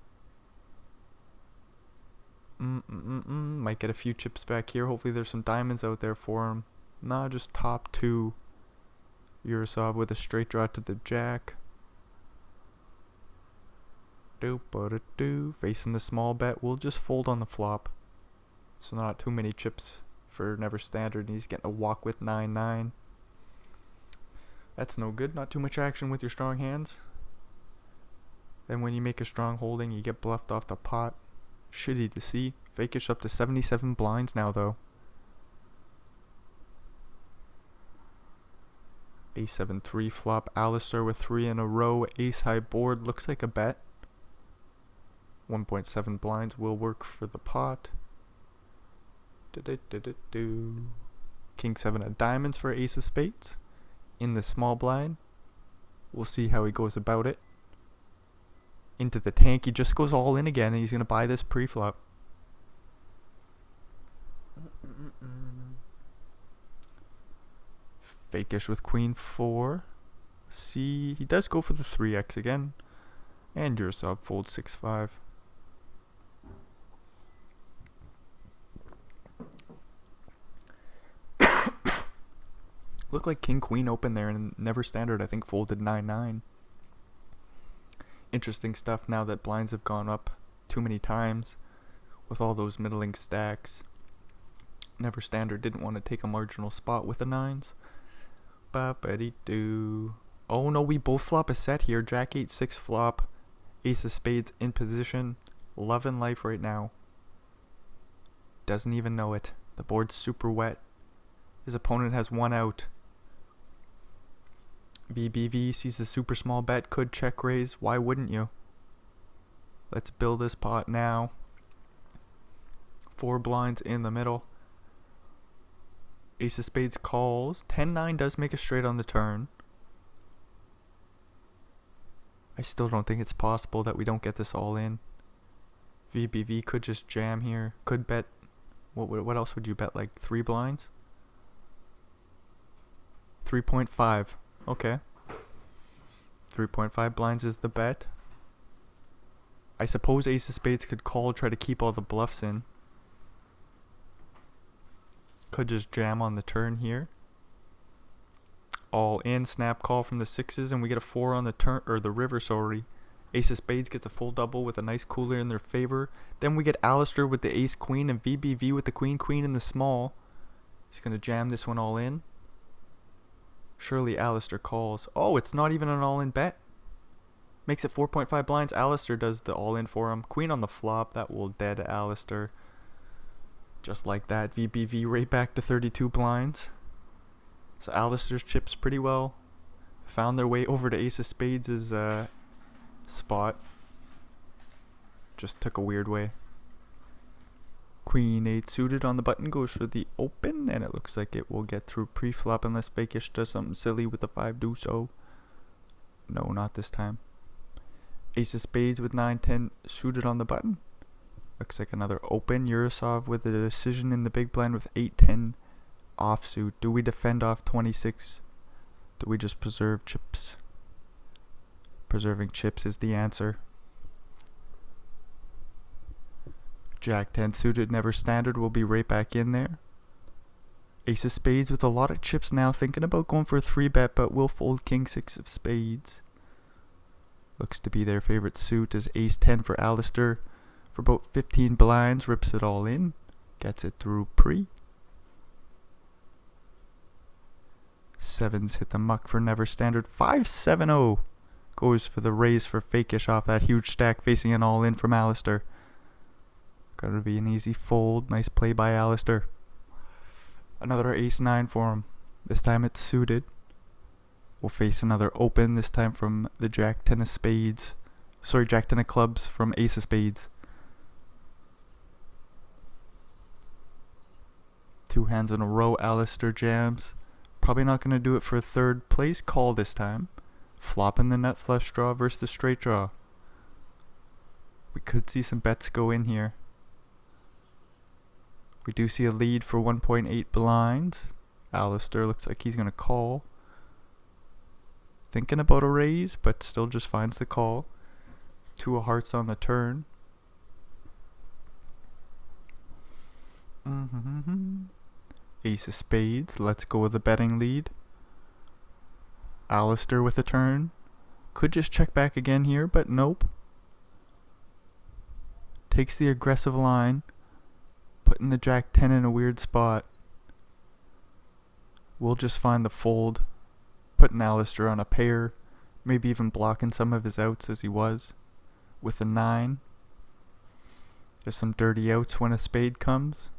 [SPEAKER 1] Might get a few chips back here. Hopefully there's some diamonds out there for him. Nah, just top two. Yurosov with a straight draw to the jack. Facing the small bet. We'll just fold on the flop. So not too many chips for never standard. And he's getting a walk with 9-9. That's no good. Not too much action with your strong hands. Then when you make a strong holding, you get bluffed off the pot. Shitty to see. Fakish up to 77 blinds now though. A7 3 flop. Alistair with 3 in a row. Ace high board. Looks like a bet. 1.7 blinds will work for the pot. King 7 of diamonds for ace of spades. In the small blind. We'll see how he goes about it. Into the tank. He just goes all in again and he's going to buy this pre-flop. Fakish with queen 4. See, he does go for the 3x again. And your sub folds 6-5. Looked like king queen open there and never standard I think folded 9-9. Interesting stuff now that blinds have gone up too many times with all those middling stacks. Never standard didn't want to take a marginal spot with the 9s. Ba-ba-dee-doo. Oh no, we both flop a set here. Jack 8-6 flop. Ace of spades in position. Love and life right now. Doesn't even know it. The board's super wet. His opponent has one out. VBV sees the super small bet. Could check raise. Why wouldn't you? Let's build this pot now. 4 blinds in the middle. Ace of spades calls. 10-9 does make a straight on the turn. I still don't think it's possible that we don't get this all in. VBV could just jam here. Could bet. What else would you bet? Like 3 blinds? 3.5. Okay. 3.5 blinds is the bet. I suppose ace of spades could call, try to keep all the bluffs in. Could just jam on the turn here. All in, snap call from the 6s, and we get a 4 on the turn, or the river, sorry. Ace of spades gets a full double with a nice cooler in their favor. Then we get Alistair with the ace queen and VBV with the queen queen in the small. He's gonna jam this one all in. Surely Alistair calls. Oh, it's not even an all-in bet. Makes it 4.5 blinds. Alistair does the all-in for him. Queen on the flop. That will dead Alistair. Just like that. VBV right back to 32 blinds. So Alistair's chips pretty well. Found their way over to ace of spades' spot. Just took a weird way. Queen 8 suited on the button goes for the open, and it looks like it will get through pre-flop unless Fakish does something silly with the 5 do so. No, not this time. Ace of spades with 9-10 suited on the button. Looks like another open. Yurosov with a decision in the big blind with 8-10 offsuit. Do we defend off 26? Do we just preserve chips? Preserving chips is the answer. Jack 10 suited, never standard, will be right back in there. Ace of spades with a lot of chips now, thinking about going for a 3-bet, but will fold king 6 of spades. Looks to be their favorite suit is ace 10 for Alistair. For about 15 blinds, rips it all in. Gets it through pre. 7s hit the muck for never standard. 5-7-0 goes for the raise for Fakish off that huge stack, facing an all in from Alistair. Gotta be an easy fold. Nice play by Alistair. Another ace 9 for him. This time it's suited. We'll face another open, this time from the Jack 10 of spades. Sorry, Jack 10 of clubs from ace of spades. 2 hands in a row. Alistair jams. Probably not going to do it for a third place call this time. Flopping the nut flush draw versus the straight draw. We could see some bets go in here. We do see a lead for 1.8 blinds. Alistair looks like he's going to call. Thinking about a raise, but still just finds the call. 2 of hearts on the turn. Ace of spades. Let's go with the betting lead. Alistair with a turn. Could just check back again here, but nope. Takes the aggressive line. Putting the Jack 10 in a weird spot. We'll just find the fold. Putting Alistair on a pair. Maybe even blocking some of his outs as he was. With a 9. There's some dirty outs when a spade comes.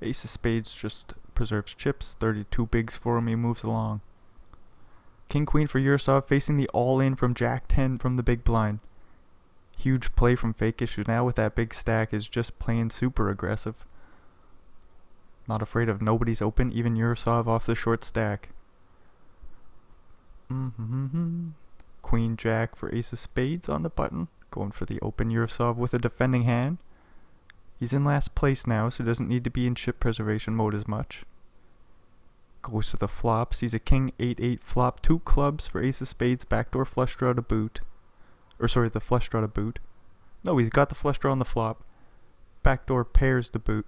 [SPEAKER 1] Ace of spades just preserves chips. 32 bigs for him. He moves along. King Queen for Yurosov facing the all-in from Jack 10 from the big blind. Huge play from Fakish, who now with that big stack is just playing super aggressive. Not afraid of nobody's open, even Yurosov off the short stack. Queen Jack for Ace of Spades on the button. Going for the open. Yurosov with a defending hand. He's in last place now, so doesn't need to be in chip preservation mode as much. Goes to the flop. Sees a King 8-8 flop. 2 clubs for Ace of Spades. Backdoor flush draw to boot. Or sorry, the flush draw to boot. No, he's got the flush draw on the flop. Backdoor pairs to boot.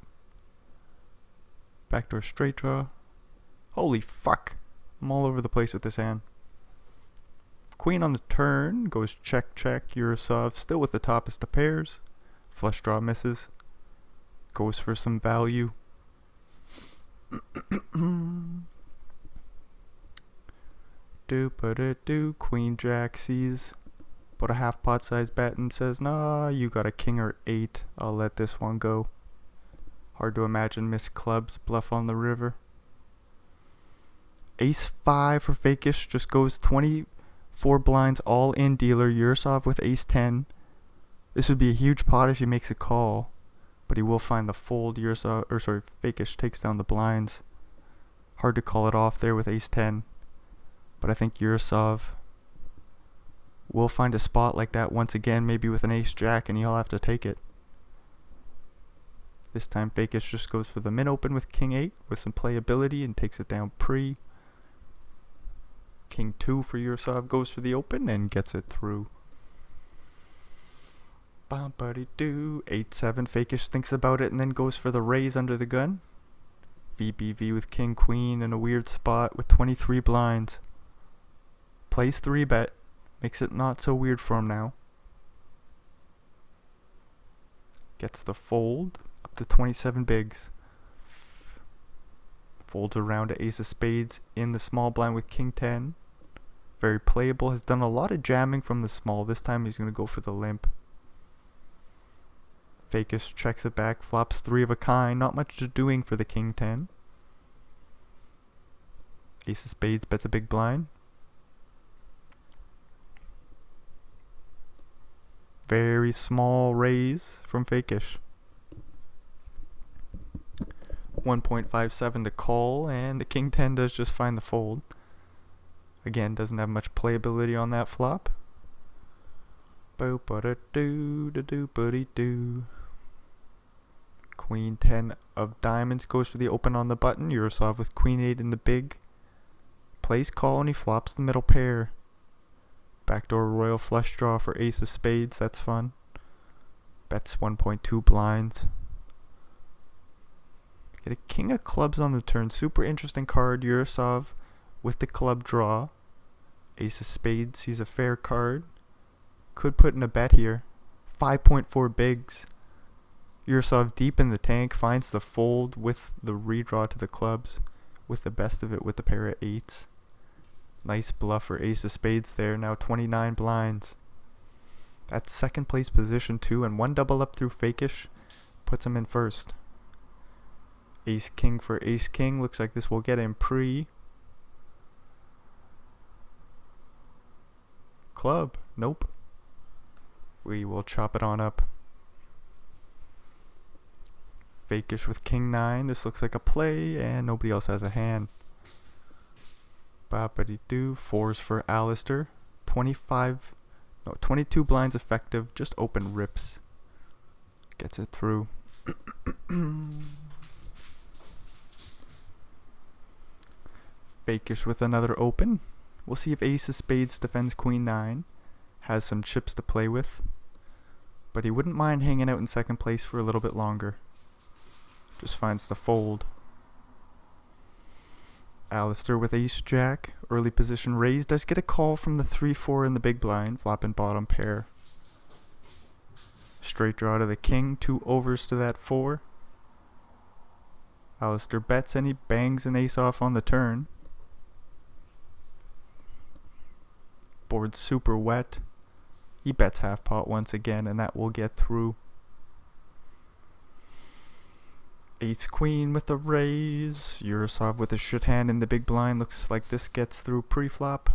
[SPEAKER 1] Backdoor straight draw. Holy fuck. I'm all over the place with this hand. Queen on the turn. Goes check, check. Yurosov still with the toppest of pairs. Flush draw misses. Goes for some value. Do. Queen Jack sees about a half pot size bet and says, nah, you got a king or 8. I'll let this one go. Hard to imagine miss clubs bluff on the river. Ace 5 for Fakish just goes 24 blinds all in dealer. Yurosov with Ace 10. This would be a huge pot if he makes a call, but he will find the fold. Fakish takes down the blinds. Hard to call it off there with Ace 10, but I think Yurosov will find a spot like that once again, maybe with an Ace Jack, and he'll have to take it. This time Fakish just goes for the min open with King 8 with some playability and takes it down pre. King 2 for Yurosov goes for the open and gets it through. 8-7. Fakish thinks about it and then goes for the raise under the gun. VBV with King Queen in a weird spot with 23 blinds. Plays 3-bet. Makes it not so weird for him now. Gets the fold up to 27 bigs. Folds around to Ace of Spades in the small blind with King 10. Very playable. Has done a lot of jamming from the small. This time he's going to go for the limp. Fakish checks it back. Flops 3 of a kind. Not much doing for the King 10. Ace of Spades bets a big blind. Very small raise from Fakish. 1.57 to call, and the King 10 does just find the fold. Again, doesn't have much playability on that flop. Queen 10 of diamonds goes for the open on the button. Yurosov with Queen 8 in the big. Plays call and he flops the middle pair. Backdoor royal flush draw for Ace of Spades. That's fun. Bets 1.2 blinds. Get a King of Clubs on the turn. Super interesting card. Yurosov with the club draw. Ace of Spades. He's a fair card. Could put in a bet here. 5.4 bigs. Yurosov deep in the tank. Finds the fold with the redraw to the clubs. With the best of it with the pair of 8s. Nice bluff for Ace of Spades there. Now 29 blinds. That's second place position too. And 1 double up through Fakish puts him in first. Ace King for Ace King. Looks like this will get him pre. Club. Nope. We will chop it on up. Fakish with King 9. This looks like a play and nobody else has a hand. Boppity-doo. 4s for Alistair. 22 blinds effective. Just open rips. Gets it through. Fakish with another open. We'll see if ace of spades defends queen 9. Has some chips to play with. But he wouldn't mind hanging out in second place for a little bit longer. Just finds the fold. Alistair with ace jack. Early position raise. Does get a call from the 3-4 in the big blind. Flopping bottom pair. Straight draw to the king. 2 overs to that 4. Alistair bets and he bangs an ace off on the turn. Board's super wet. He bets half pot once again and that will get through. Ace queen with a raise. Yurosov with a shit hand in the big blind. Looks like this gets through pre-flop.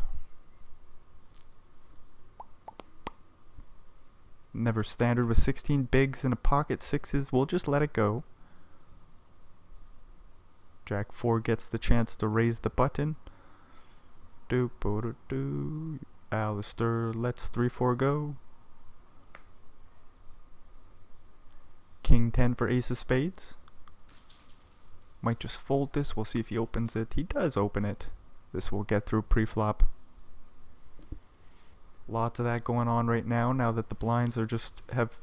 [SPEAKER 1] Never standard with 16 bigs and a pocket 6s. We'll just let it go. Jack 4 gets the chance to raise the button. Do. Alistair lets 3-4 go. King 10 for ace of spades. Might just fold this. We'll see if he opens it. He does open it. This will get through pre-flop. Lots of that going on right now that the blinds have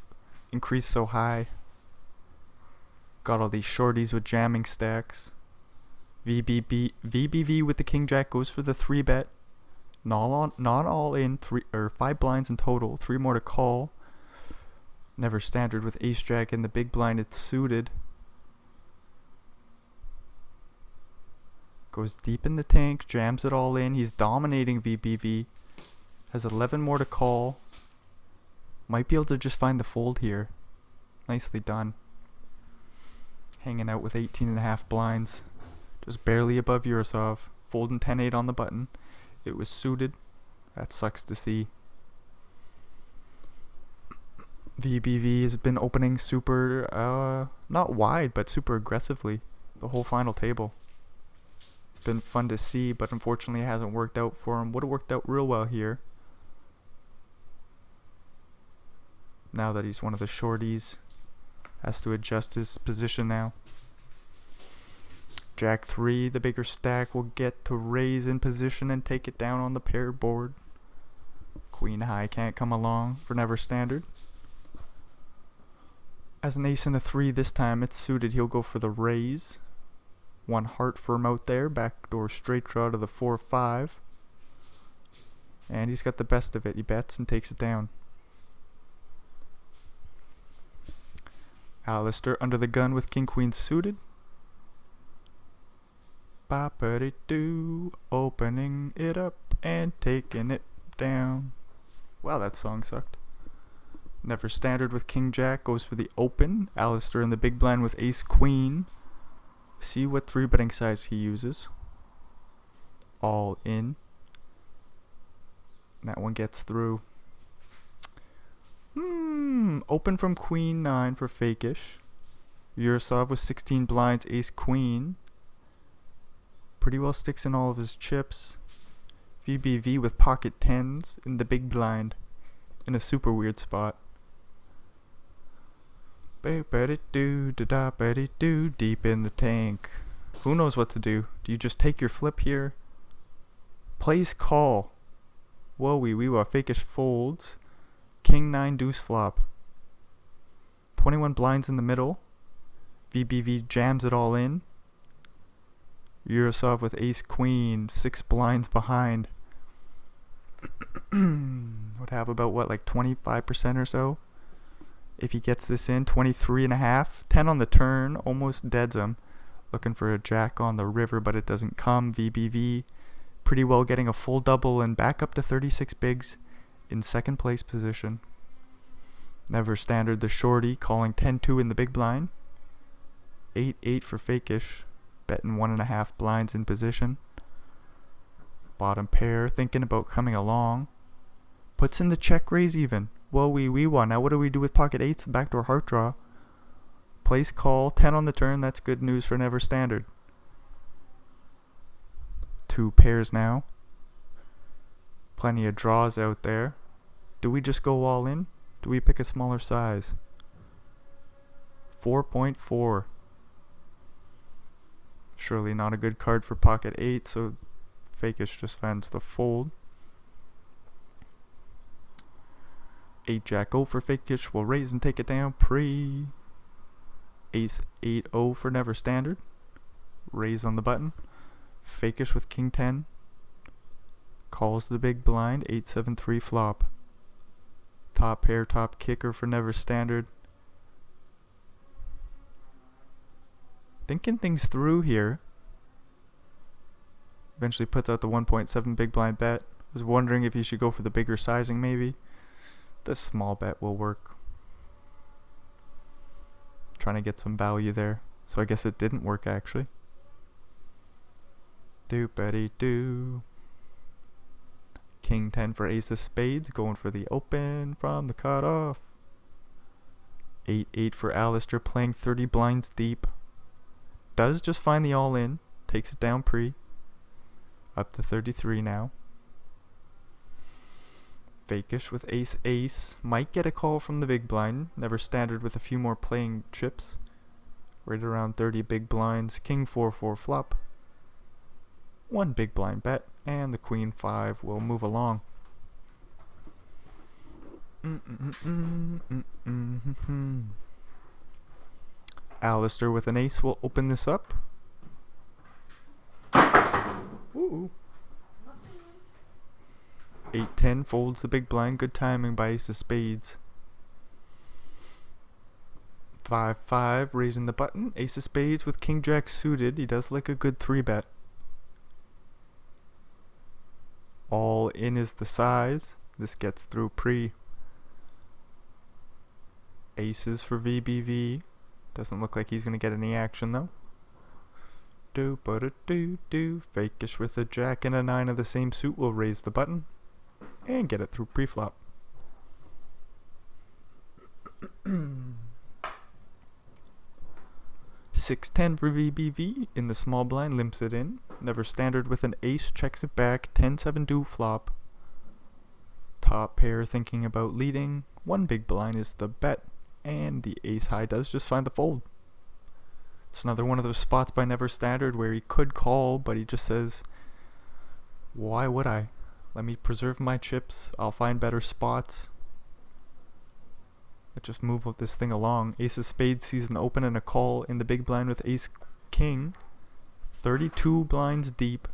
[SPEAKER 1] increased so high. Got all these shorties with jamming stacks. VBV with the king jack goes for the 3-bet. Not all in. 5 blinds in total. 3 more to call. Never standard with ace jack in the big blind. It's suited. Goes deep in the tank. Jams it all in. He's dominating VBV. Has 11 more to call. Might be able to just find the fold here. Nicely done. Hanging out with 18.5 blinds. Just barely above Yurosov. Folding 10-8 on the button. It was suited. That sucks to see. VBV has been opening super, not wide, but super aggressively. The whole final table. It's been fun to see, but unfortunately it hasn't worked out for him. Would have worked out real well here. Now that he's one of the shorties. Has to adjust his position now. Jack 3, the bigger stack, will get to raise in position and take it down on the pair board. Queen high can't come along for never standard. As an ace and a 3 this time, it's suited. He'll go for the raise. 1 heart for him out there. Backdoor straight draw to the 4-5. And he's got the best of it. He bets and takes it down. Alistair under the gun with king queen suited. Boppity-doo, opening it up and taking it down. Wow, that song sucked. Never standard with king jack goes for the open. Alistair in the big blind with ace queen. See what 3-betting size he uses. All in. That one gets through. Open from queen 9 for fakish. Yurosov with 16 blinds, ace queen. Pretty well sticks in all of his chips. VBV with pocket 10s in the big blind. In a super weird spot. Deep in the tank. Who knows what to do? Do you just take your flip here? Plays call. Whoa wee wee wah. Fakish folds. King 9 deuce flop. 21 blinds in the middle. VBV jams it all in. Yurosov with ace queen, 6 blinds behind. Would have about like 25% or so. If he gets this in, 23.5. 10 on the turn, almost deads him. Looking for a jack on the river, but it doesn't come. VBV pretty well getting a full double and back up to 36 bigs in second place position. Never standard the shorty, calling 10-2 in the big blind. 8-8 for fakish. Betting 1.5 blinds in position. Bottom pair, thinking about coming along. Puts in the check raise even. Whoa wee wee wah. Now what do we do with pocket 8s? Backdoor heart draw. Place call, 10 on the turn. That's good news for never standard. 2 pairs now. Plenty of draws out there. Do we just go all in? Do we pick a smaller size? 4.4. Surely not a good card for pocket 8, so Fakish just finds the fold. 8 Jack O for Fakish. We'll raise and take it down pre. Ace 8-0 for Never Standard. Raise on the button. Fakish with King 10. Calls the big blind. 8-7-3 flop. Top pair, top kicker for Never Standard. Thinking things through here. Eventually puts out the 1.7 big blind bet. Was wondering if he should go for the bigger sizing maybe. The small bet will work. Trying to get some value there. So I guess it didn't work actually. Doop-a-dee-doo. King 10 for Ace of Spades. Going for the open from the cutoff. 8-8 for Alistair. Playing 30 blinds deep. Does just find the all in. Takes it down pre. Up to 33 now. Fakish with Ace-Ace. Might get a call from the big blind. Never Standard with a few more playing chips. Right around 30 big blinds. King 4-4 flop. 1 big blind bet. And the Queen 5 will move along. Alistair with an ace will open this up. Ooh. 8-10 folds the big blind. Good timing by Ace of Spades. 5-5 raising the button. Ace of Spades with King Jack suited. He does like a good 3-bet. All in is the size. This gets through pre. Aces for VBV. Doesn't look like he's going to get any action though. Do-ba-da-do-do. Fakish with a Jack and a 9 of the same suit will raise the button. And get it through pre-flop. 6-10 for VBV. In the small blind, limps it in. Never Standard with an ace, checks it back. 10-7 do flop. Top pair thinking about leading. 1 big blind is the bet. And the ace high does just find the fold. It's another one of those spots by Never Standard where he could call, but he just says, why would I? Let me preserve my chips. I'll find better spots. Let's just move this thing along. Ace of Spades sees an open and a call in the big blind with Ace King. 32 blinds deep.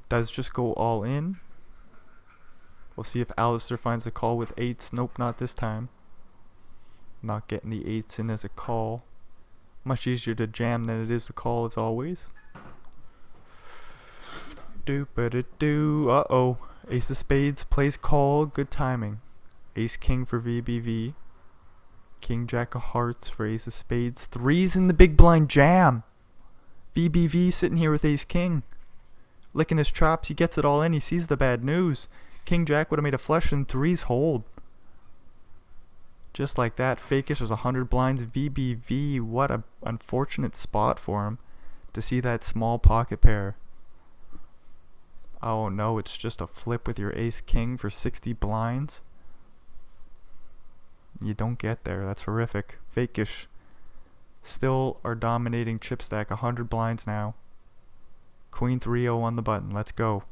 [SPEAKER 1] Does just go all in. We'll see if Alistair finds a call with 8s. Nope, not this time. Not getting the 8s in as a call. Much easier to jam than it is to call as always. Do-ba-da-do. Uh-oh. Ace of Spades plays call. Good timing. Ace King for VBV. King Jack of Hearts for Ace of Spades. 3s in the big blind jam. VBV sitting here with Ace King. Licking his chops. He gets it all in. He sees the bad news. King Jack would have made a flush and 3s hold. Just like that. Fakish is 100 blinds. VBV. What a unfortunate spot for him to see that small pocket pair. Oh no, it's just a flip with your Ace King for 60 blinds. You don't get there. That's horrific. Fakish still are dominating chip stack. 100 blinds now. Queen 3-0 on the button. Let's go.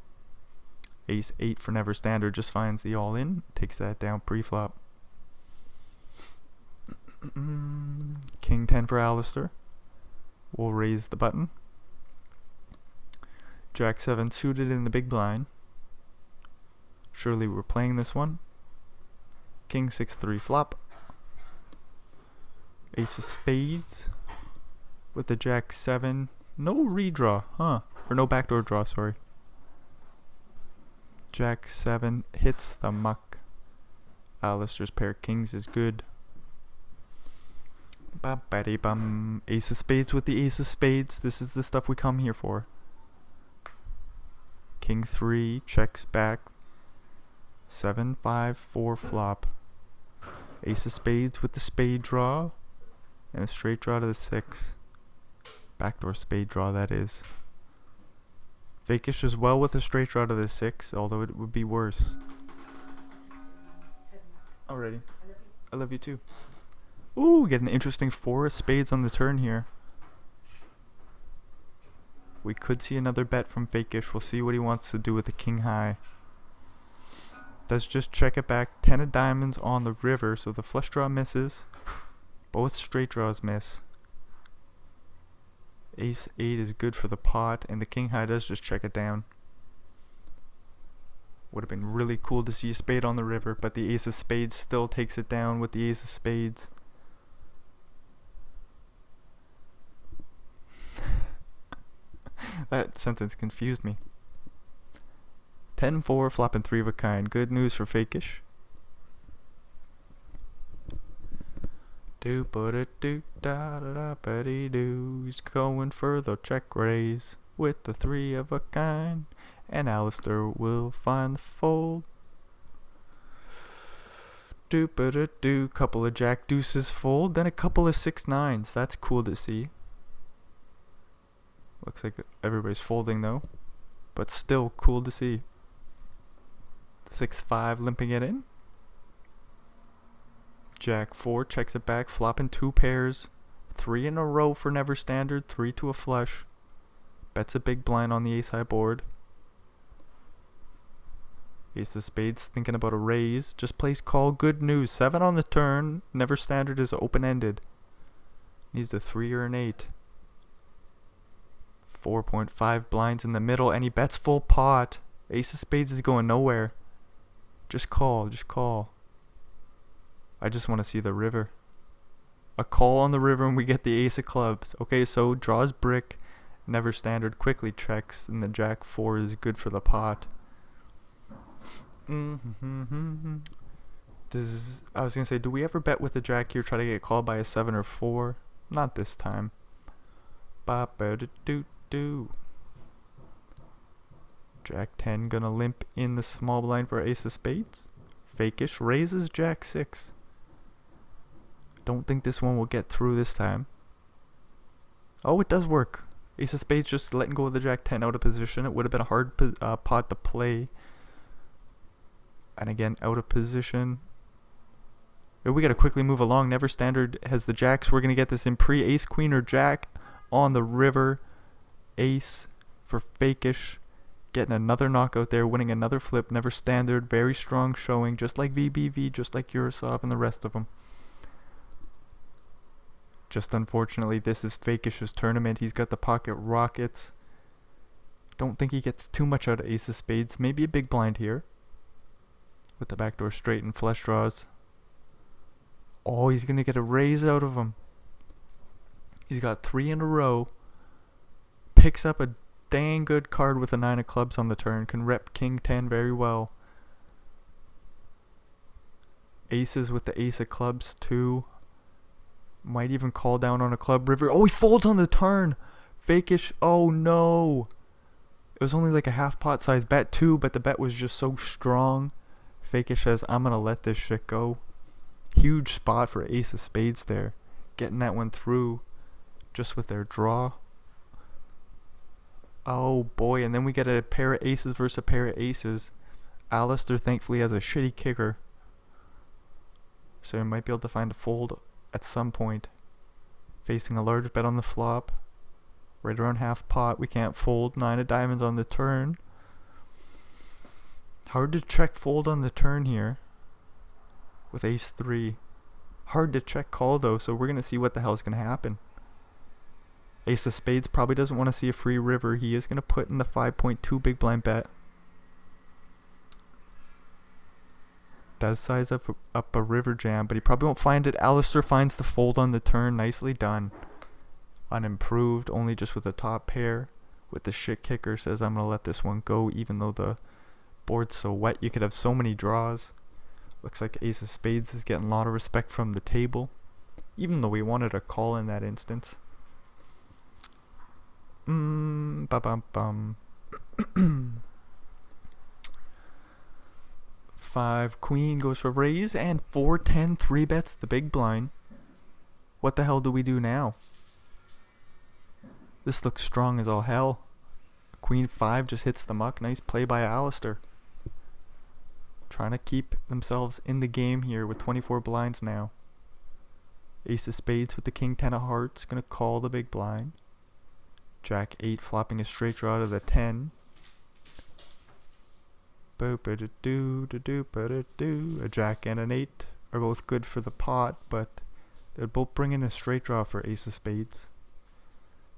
[SPEAKER 1] Ace 8 for Never Standard just finds the all in. Takes that down pre-flop. King 10 for Alistair. We'll raise the button. Jack 7 suited in the big blind. Surely we're playing this one. King 6-3 flop. Ace of Spades with the Jack 7. No redraw, huh? Or no backdoor draw, sorry. Jack 7 hits the muck. Alistair's pair of kings is good. Ba-ba-dee-bum. Ace of Spades with the Ace of Spades. This is the stuff we come here for. King 3 checks back. 7-5-4 flop. Ace of Spades with the spade draw. And a straight draw to the 6. Backdoor spade draw, that is. Fakish as well with a straight draw to the 6, although it would be worse. Alrighty. I love you too. Ooh, get an interesting 4 of spades on the turn here. We could see another bet from Fakish. We'll see what he wants to do with the king high. Does just check it back. 10 of diamonds on the river, so the flush draw misses. Both straight draws miss. Ace 8 is good for the pot, and the king high does just check it down. Would have been really cool to see a spade on the river, but the ace of spades still takes it down with the ace of spades. That sentence confused me. 10-4, flopping 3 of a kind. Good news for Fakish. Do but it do da da da betty do. He's going for the check raise with the 3 of a kind, and Alistair will find the fold. Do but it do. Couple of jack deuces fold, then a couple of 6-9s. That's cool to see. Looks like everybody's folding though, but still cool to see. 6-5 limping it in. Jack 4 checks it back, flopping 2 pairs. 3 in a row for never standard, 3 to a flush. Bets a big blind on the ace high board. Ace of spades thinking about a raise. Just plays call. Good news. 7 on the turn. Never standard is open-ended. Needs a 3 or an 8. 4.5 blinds in the middle, and he bets full pot. Ace of spades is going nowhere. Just call, just call. I just want to see the river. A call on the river and we get the ace of clubs. Okay, so draws brick, never standard, quickly checks, and the jack 4 is good for the pot. I was gonna say, do we ever bet with the jack here, try to get called by a 7 or 4? Not this time. Ba-ba-da-doo-doo. Jack 10 gonna limp in the small blind for ace of spades. Fakish raises jack 6. Don't think this one will get through this time. Oh, it does work. Ace of spades just letting go of the jack 10 out of position. It would have been a hard pot to play. And again, out of position. We gotta quickly move along. Never standard has the jacks. We're gonna get this in pre-ace, queen, or jack on the river. Ace for Fakish. Getting another knockout there, winning another flip. Never standard, very strong showing, just like VBV, just like Yurosov and the rest of them. Just unfortunately, this is Fakish's tournament. He's got the pocket rockets. Don't think he gets too much out of ace of spades. Maybe a big blind here. With the backdoor straight and flush draws. Oh, he's going to get a raise out of him. He's got 3 in a row. Picks up a dang good card with a 9 of clubs on the turn. Can rep king 10 very well. Aces with the ace of clubs too. Might even call down on a club river. Oh, he folds on the turn. Fakish. Oh no. It was only like a half pot size bet too, but the bet was just so strong. Fakish says, I'm gonna let this shit go. Huge spot for ace of spades there. Getting that one through just with their draw. Oh boy, and then we get a pair of aces versus a pair of aces. Alistair thankfully has a shitty kicker, so he might be able to find a fold at some point. Facing a large bet on the flop. Right around half pot. We can't fold. 9 of diamonds on the turn. Hard to check fold on the turn here. With ace 3. Hard to check call though, so we're going to see what the hell is going to happen. Ace of spades probably doesn't want to see a free river. He is going to put in the 5.2 big blind bet. Does size up a river jam, but he probably won't find it. Alistair finds the fold on the turn. Nicely done. Unimproved, only just with a top pair. With the shit kicker, says I'm going to let this one go even though the board's so wet. You could have so many draws. Looks like ace of spades is getting a lot of respect from the table. Even though we wanted a call in that instance. Ba-bum-bum. 5 queen goes for raise, and 4-10 3 bets the big blind. What the hell do we do now? This looks strong as all hell. Queen 5 just hits the muck. Nice play by Alistair. Trying to keep themselves in the game here with 24 blinds now. Ace of spades with the king 10 of hearts. Gonna call the big blind. Jack 8 flopping a straight draw to the 10. A jack and an 8 are both good for the pot, but they'll both bring in a straight draw for ace of spades.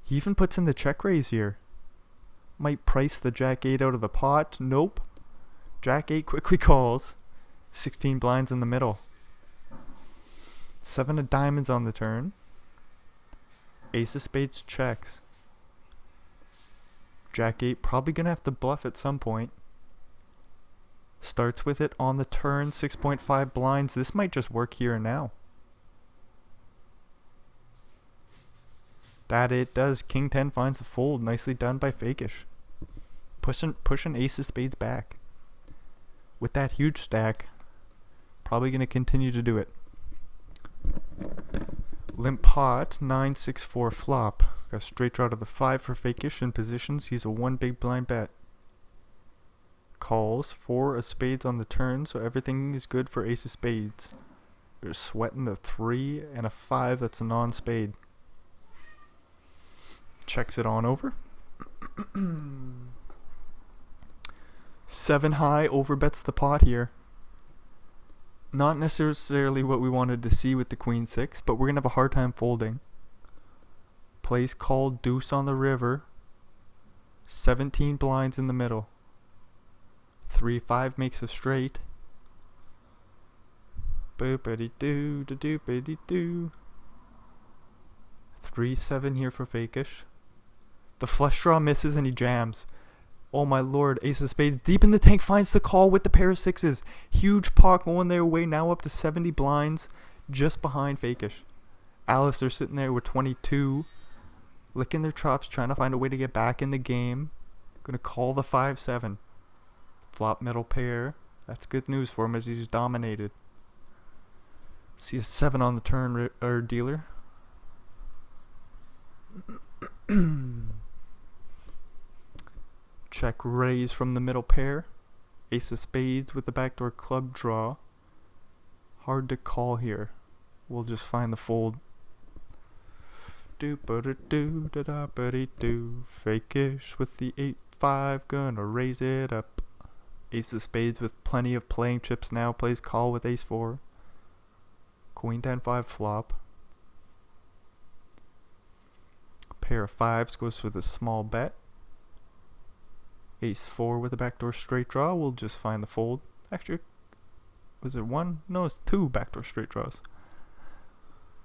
[SPEAKER 1] He even puts in the check raise here. Might price the jack 8 out of the pot. Nope. Jack 8 quickly calls. 16 blinds in the middle. 7 of diamonds on the turn. Ace of spades checks. Jack 8 probably gonna have to bluff at some point. Starts with it on the turn. 6.5 blinds. This might just work here and now. That it does. King 10 finds a fold. Nicely done by Fakish. Pushing ace of spades back. With that huge stack, probably going to continue to do it. Limp pot, 9-6-4 flop. Got straight draw to the 5 for Fakish in positions. He's a 1 big blind bet. Calls, 4 of spades on the turn, so everything is good for ace of spades. They're sweating the 3 and a 5 that's a non-spade. Checks it on over. 7 high, overbets the pot here. Not necessarily what we wanted to see with the queen 6, but we're going to have a hard time folding. Plays called deuce on the river. 17 blinds in the middle. 3-5 makes a straight. Boopity-doo, da-doopity-doo. 3-7 here for Fakish. The flush draw misses and he jams. Oh my lord, ace of spades deep in the tank finds the call with the pair of 6s. Huge pot going their way, now up to 70 blinds, just behind Fakish. Alistair sitting there with 22, licking their chops, trying to find a way to get back in the game. Gonna call the 5-7. Flop middle pair. That's good news for him as he's dominated. See a 7 on the turn, or dealer. Check raise from the middle pair. Ace of spades with the backdoor club draw. Hard to call here. We'll just find the fold. Do-ba-da-do, da-da-ba-dee-do. Fakish with the 8-5, gonna raise it up. Ace of spades with plenty of playing chips now. Plays call with ace 4. Queen 10-5 flop. Pair of 5s goes for the small bet. Ace 4 with a backdoor straight draw. We'll just find the fold. Actually, was it 1? No, it's 2 backdoor straight draws.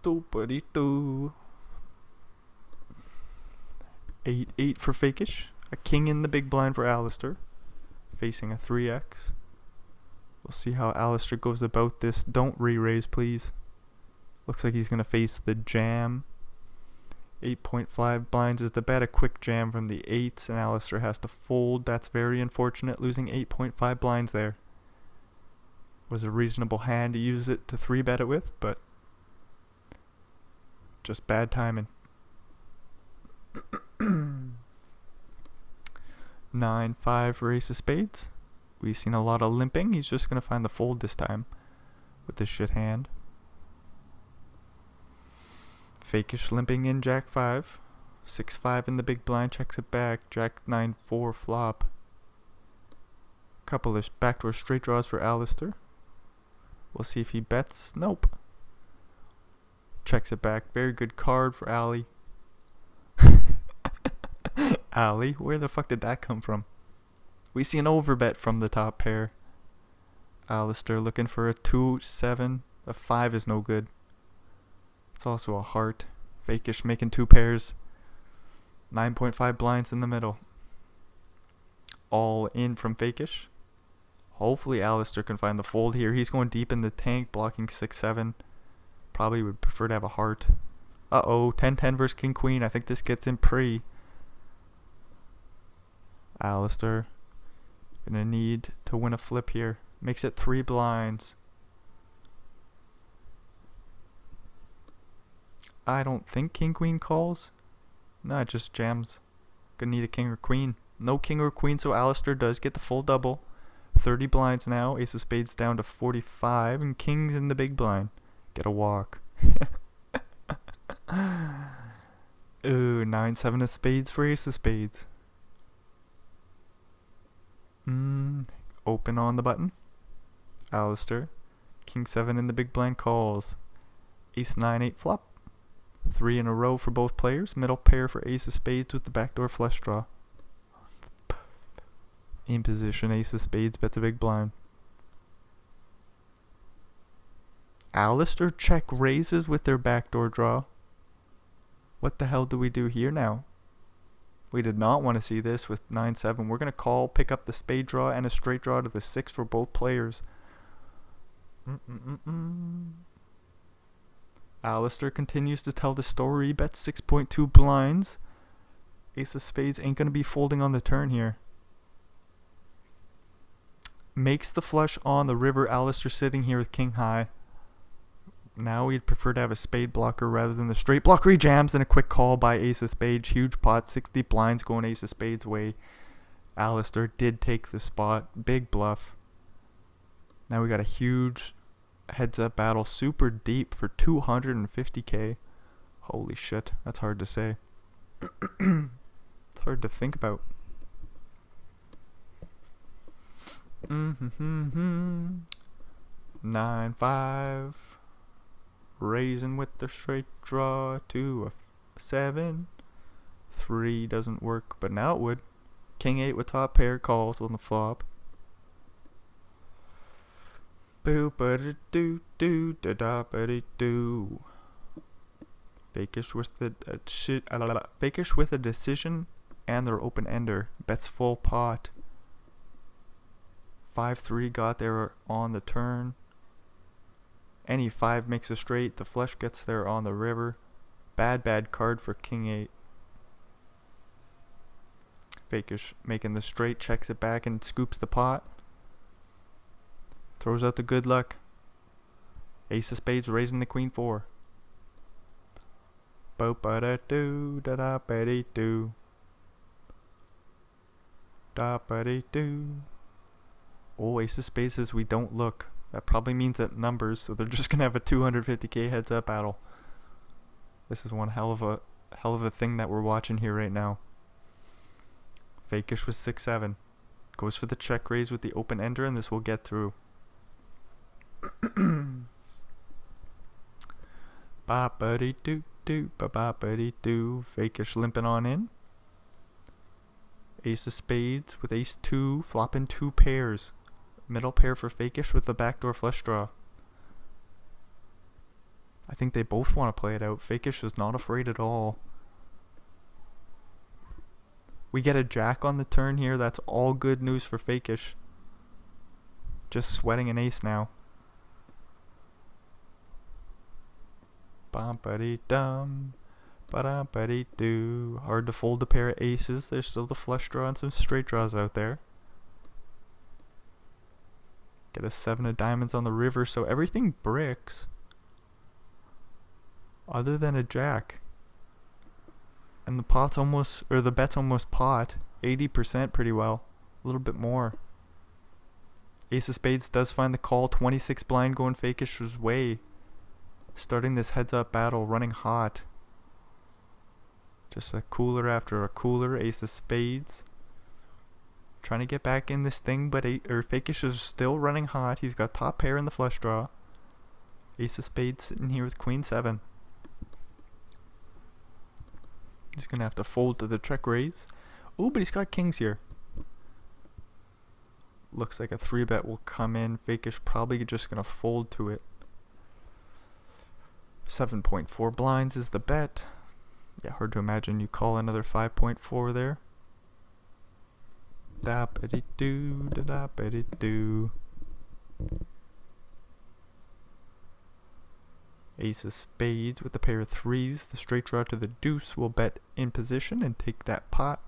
[SPEAKER 1] Do-ba-dee-do. 8-8 for Fakish. A king in the big blind for Alistair. Facing a 3x. We'll see how Alistair goes about this. Don't re-raise, please. Looks like he's going to face the jam. 8.5 blinds is the bet. A quick jam from the 8s, and Alistair has to fold. That's very unfortunate, losing 8.5 blinds there. Was a reasonable hand to use it to 3-bet it with, but just bad timing. 9-5 for ace of spades. We've seen a lot of limping. He's just going to find the fold this time with this shit hand. Fakish limping in jack 5. 6-5 in the big blind, checks it back. Jack 9-4 flop. Couple of backdoor straight draws for Alistair. We'll see if he bets. Nope. Checks it back. Very good card for Ali. Ali? Where the fuck did that come from? We see an overbet from the top pair. Alistair looking for a 2-7. A 5 is no good. It's also a heart. Fakish making 2 pairs. 9.5 blinds in the middle. All in from Fakish. Hopefully Alistair can find the fold here. He's going deep in the tank, blocking 6-7. Probably would prefer to have a heart. Uh-oh, 10-10 versus king-queen. I think this gets in pre. Alistair gonna need to win a flip here. Makes it 3 blinds. I don't think king queen calls. No, it just jams. Gonna need a king or queen. No king or queen, so Alistair does get the full double. 30 blinds now. Ace of spades down to 45. And king's in the big blind. Get a walk. Ooh, 9-7 of spades for ace of spades. Open on the button. Alistair. King 7 in the big blind calls. Ace 9-8 flop. 3 in a row for both players. Middle pair for ace of spades with the backdoor flush draw. In position, ace of spades bets a big blind. Alistair check raises with their backdoor draw. What the hell do we do here now? We did not want to see this with 9-7. We're going to call, pick up the spade draw and a straight draw to the 6 for both players. Alistair continues to tell the story. Bets 6.2 blinds. Ace of spades ain't going to be folding on the turn here. Makes the flush on the river. Alistair sitting here with king high. Now we'd prefer to have a spade blocker rather than the straight blocker. He jams and a quick call by ace of spades. Huge pot, 60 blinds going ace of spades way. Alistair did take the spot. Big bluff. Now we got a huge heads up battle. Super deep for 250k. Holy shit. That's hard to say. It's hard to think about. 9-5. Raising with the straight draw to a 7. 3 doesn't work, but now it would. King 8 with top pair calls on the flop. Boo ba do do da da ba do. Fakish with a decision and their open ender. Bets full pot. 5-3 got there on the turn. Any 5 makes a straight. The flush gets there on the river. Bad card for king 8. Fakish making the straight, checks it back and scoops the pot. Throws out the good luck. Ace of spades raising the queen 4. Bo ba da do da da ba dee do. Da ba dee do. Oh, ace of spades says we don't look. That probably means that numbers, so they're just gonna have a 250k heads up battle. This is one hell of a thing that we're watching here right now. Fakish with 6-7. Goes for the check raise with the open ender, and this will get through. Ba ba dee doo doo ba ba ba dee doo. Fakish limping on in. Ace of spades with ace 2, flopping 2 pairs. Middle pair for Fakish with the backdoor flush draw. I think they both want to play it out. Fakish is not afraid at all. We get a jack on the turn here. That's all good news for Fakish. Just sweating an ace now. Bum-ba-dee-dum. Ba-dum-ba-dee-doo. Hard to fold a pair of aces. There's still the flush draw and some straight draws out there. Get a 7 of diamonds on the river, so everything bricks. Other than a jack. And the pot's almost, or the bet's almost pot. 80% pretty well. A little bit more. Ace of spades does find the call. 26 blind going Fakish's way. Starting this heads up battle, running hot. Just a cooler after a cooler. Ace of spades. Trying to get back in this thing, but Fakish is still running hot. He's got top pair in the flush draw. Ace of spades sitting here with queen 7. He's going to have to fold to the check raise. Oh, but he's got kings here. Looks like a 3-bet will come in. Fakish probably just going to fold to it. 7.4 blinds is the bet. Yeah, hard to imagine you call another 5.4 there. Da ba dee doo da da ba dee doo. Ace of spades with a pair of 3s. The straight draw to the deuce will bet in position and take that pot.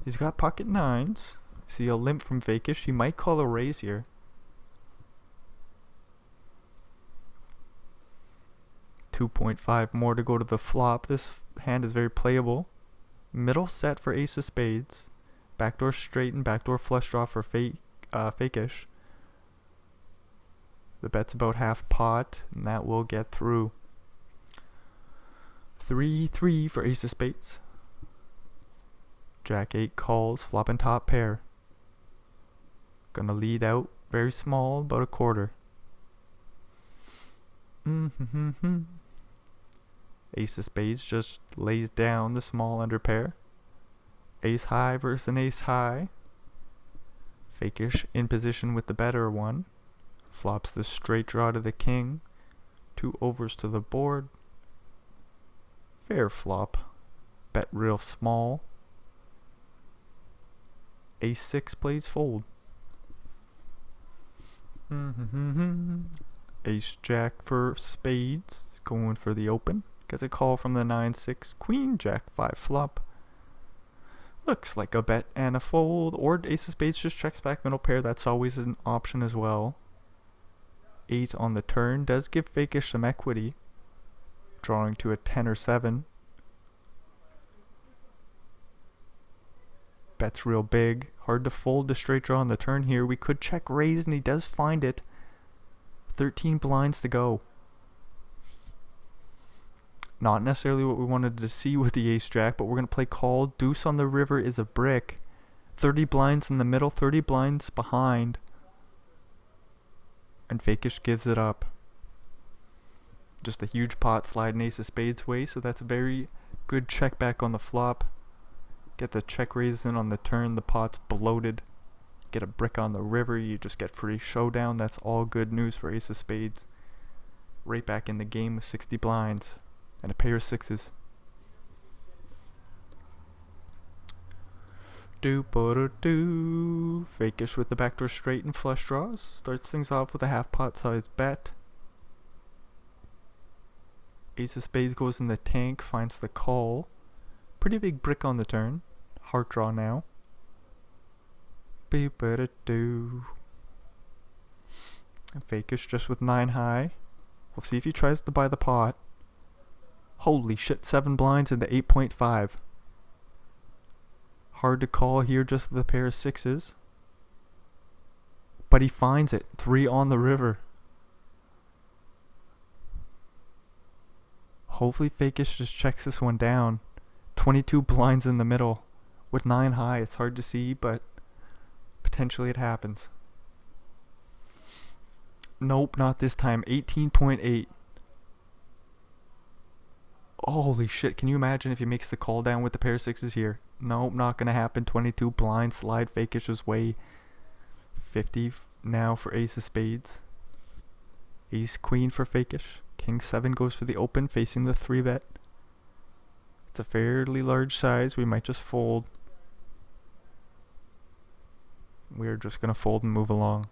[SPEAKER 1] He's got pocket 9s. See a limp from Fakish. He might call a raise here. $2.5 more to go to the flop. This hand is very playable. Middle set for ace of spades. Backdoor straight and backdoor flush draw for fakish. The bet's about half pot, and that will get through. 3-3 for ace of spades. Jack 8 calls, flop and top pair. Gonna lead out very small, about a quarter. Ace of spades just lays down the small under pair. Ace high versus an ace high. Fakish in position with the better one. Flops the straight draw to the king. 2 overs to the board. Fair flop. Bet real small. Ace 6 plays fold. Ace jack for spades. Going for the open. Gets a call from the 9-6. Queen jack 5 flop. Looks like a bet and a fold. Or ace of spades just checks back middle pair. That's always an option as well. 8 on the turn does give fakish some equity. Drawing to a 10 or 7. Bet's real big. Hard to fold the straight draw on the turn here. We could check raise, and he does find it. 13 blinds to go. Not necessarily what we wanted to see with the ace jack, but we're going to play call. Deuce on the river is a brick. 30 blinds in the middle, 30 blinds behind. And fakish gives it up. Just a huge pot sliding ace of spades way, so that's a very good check back on the flop. Get the check raise in on the turn, the pot's bloated. Get a brick on the river, you just get free showdown. That's all good news for ace of spades. Right back in the game with 60 blinds. And a pair of sixes. Do-ba-do-do. Fakish with the backdoor straight and flush draws. Starts things off with a half pot size bet. Ace of spades goes in the tank, finds the call. Pretty big brick on the turn. Heart draw now. Do-ba-do-do. Fakish just with 9 high. We'll see if he tries to buy the pot. Holy shit, 7 blinds into 8.5. Hard to call here just with a pair of sixes. But he finds it. 3 on the river. Hopefully fakish just checks this one down. 22 blinds in the middle. With 9 high, it's hard to see, but potentially it happens. Nope, not this time. 18.8. Holy shit, can you imagine if he makes the call down with the pair of sixes here? Nope, not gonna happen. 22 blind slide fakish's way. 50 now for ace of spades. Ace queen for fakish. King 7 goes for the open, facing the 3-bet. It's a fairly large size. We might just fold. We're just gonna fold and move along.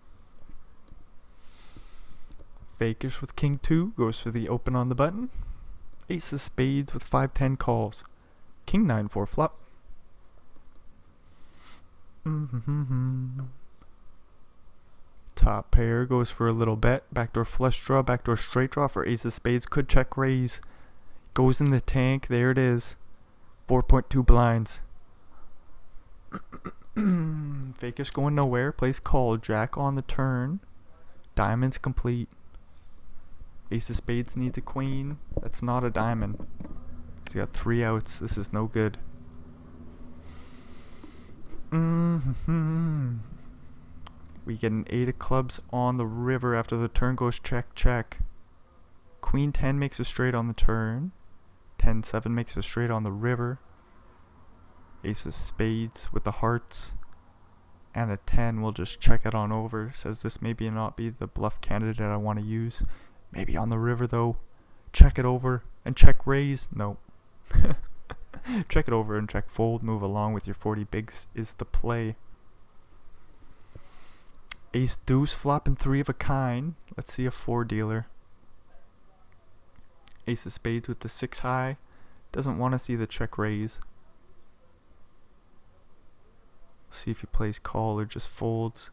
[SPEAKER 1] Fakish with king 2 goes for the open on the button. Ace of spades with 5-10 calls. King 9-4 flop. Top pair goes for a little bet. Backdoor flush draw, backdoor straight draw for ace of spades. Could check raise. Goes in the tank. There it is. 4.2 blinds. Fakish going nowhere. Plays call. Jack on the turn. Diamonds complete. Ace of spades needs a queen. That's not a diamond. He's got 3 outs. This is no good. We get an 8 of clubs on the river after the turn goes check, check. Queen 10 makes a straight on the turn. 10-7 makes a straight on the river. Ace of spades with the hearts. And a 10 will just check it on over. Says this maybe not be the bluff candidate I want to use. Maybe on the river though. Check it over and check raise. No. Check it over and check fold. Move along with your 40 bigs is the play. Ace deuce flopping 3 of a kind. Let's see a 4 dealer. Ace of spades with the 6 high. Doesn't want to see the check raise. See if he plays call or just folds.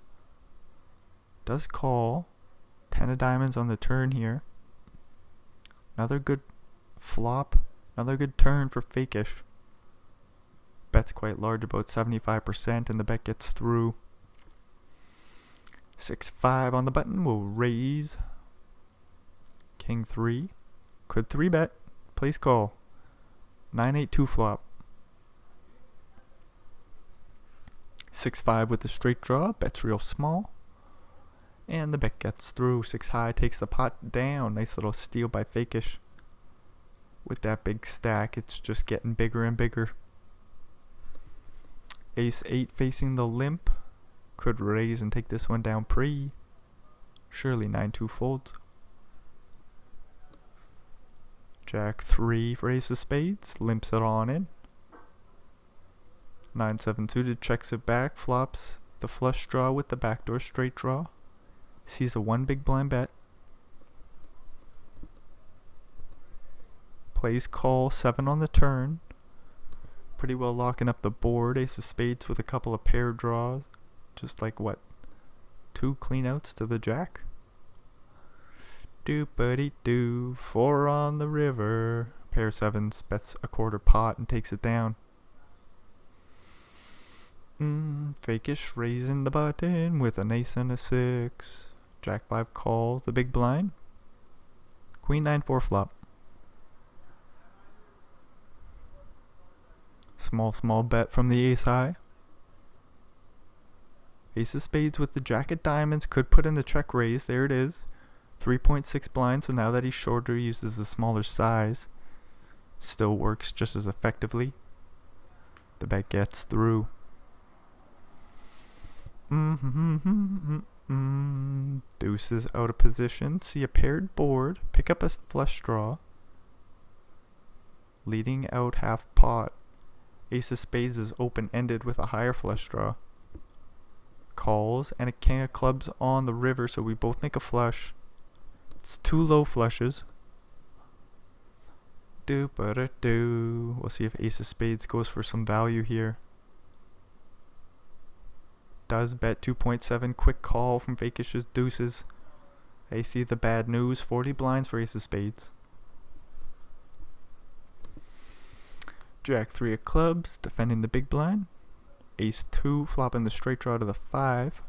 [SPEAKER 1] Does call. 10 of diamonds on the turn here. Another good flop. Another good turn for fakish. Bet bet's quite large, about 75%, and the bet gets through. 6-5 on the button. We'll raise. King 3. Could 3-bet. Place call. 9-8-2 flop. 6-5 with the straight draw. Bet's real small. And the bet gets through. 6 high takes the pot down. Nice little steal by Fakish. With that big stack, it's just getting bigger and bigger. Ace 8 facing the limp. Could raise and take this one down pre. Surely 9-2 folds. Jack 3 for ace of spades. Limps it on in. 9-7 suited, checks it back. Flops the flush draw with the backdoor straight draw. Sees a 1 big blind bet. Plays call 7 on the turn. Pretty well locking up the board. Ace of spades with a couple of pair draws. Just like what? 2 clean outs to the jack. Doop-a-dee-doo. 4 on the river. Pair 7s bets a quarter pot and takes it down. Fakish raising the button with an ace and a 6. Jack 5 calls the big blind. Queen 9-4 flop. Small bet from the ace high. Ace of spades with the jack of diamonds could put in the check raise. There it is. 3.6 blinds, so now that he's shorter, he uses the smaller size. Still works just as effectively. The bet gets through. Deuces out of position. See a paired board. Pick up a flush draw. Leading out half pot. Ace of spades is open-ended with a higher flush draw. Calls and a king of clubs on the river, so we both make a flush. It's 2 low flushes. Do-ba-da-do. We'll see if ace of spades goes for some value here. Does bet 2.7. Quick call from Fakish's deuces. I see the bad news. 40 blinds for ace of spades. Jack 3 of clubs, defending the big blind. Ace 2, flopping the straight draw to the 5.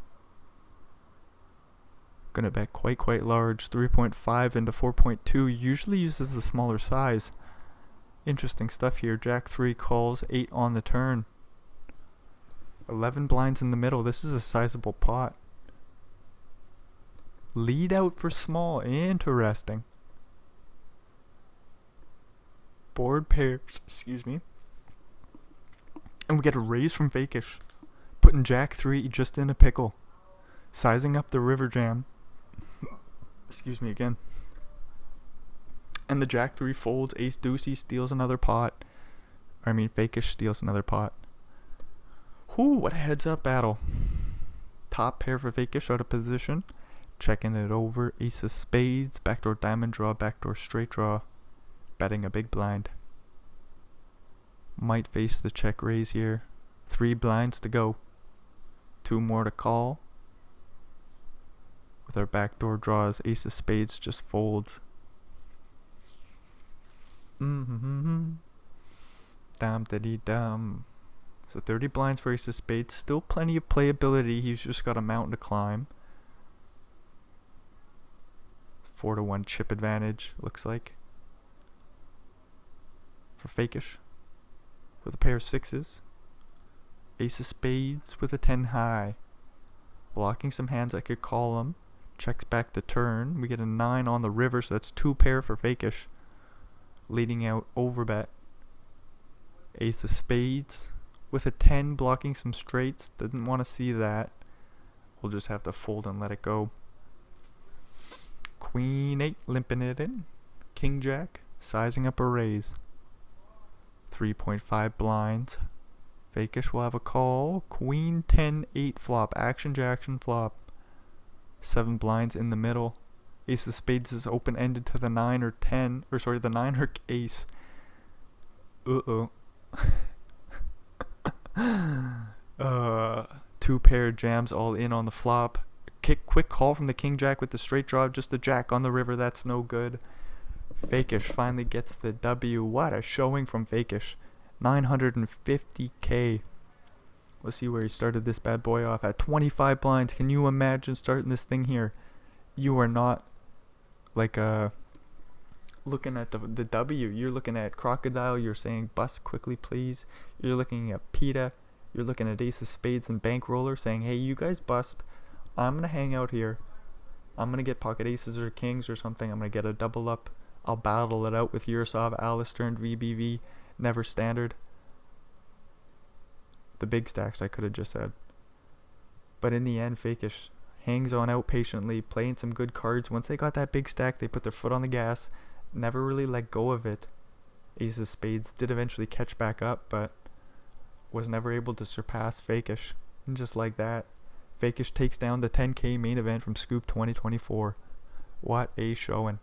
[SPEAKER 1] Gonna bet quite large. 3.5 into 4.2. Usually uses the smaller size. Interesting stuff here. Jack 3 calls 8 on the turn. 11 blinds in the middle. This is a sizable pot. Lead out for small. Interesting. Board pairs, excuse me. And we get a raise from Fakish. Putting Jack 3 just in a pickle. Sizing up the river jam. Excuse me again. And the Jack 3 folds. Ace deuce, he steals another pot. Fakish steals another pot. Whew, what a heads up battle. Top pair for Fakish out of position. Checking it over. Ace of spades. Backdoor diamond draw. Backdoor straight draw. Betting a big blind. Might face the check raise here. 3 blinds to go. 2 more to call. With our backdoor draws, ace of spades just folds. Dum diddy dum. So 30 blinds for ace of spades. Still plenty of playability. He's just got a mountain to climb. 4-1 chip advantage, looks like. For Fakish. With a pair of 6s. Ace of spades with a 10 high. Blocking some hands that could call him. Checks back the turn. We get a 9 on the river, so that's 2 pair for Fakish. Leading out overbet. Ace of spades with a 10, blocking some straights. Didn't want to see that. We'll just have to fold and let it go. Queen 8, limping it in. King Jack, sizing up a raise. 3.5 blinds. Fakish will have a call. Queen 10, 8 flop. Action jackson flop. 7 blinds in the middle. Ace of spades is open-ended to the 9 or 10. Or sorry, the 9 or ace. Uh-oh. 2 pair jams all in on the flop. Quick call from the king jack with the straight draw. Just a jack on the river. That's no good. Fakish finally gets the W. What a showing from Fakish. 950k. Let's see where he started this bad boy off at 25 blinds. Can you imagine starting this thing here? You are not like looking at the W. You're looking at crocodile. You're saying bust quickly, please. You're looking at PETA. You're looking at ace of spades and bankroller saying, hey, you guys bust. I'm going to hang out here. I'm going to get pocket aces or kings or something. I'm going to get a double up. I'll battle it out with Yurosov, Alistair, and VBV. Never standard. The big stacks I could have just said. But in the end, Fakish hangs on out patiently, playing some good cards. Once they got that big stack, they put their foot on the gas. Never really let go of it. Ace of spades did eventually catch back up, but was never able to surpass Fakish. And just like that, Fakish takes down the 10K main event from Scoop 2024. What a showing.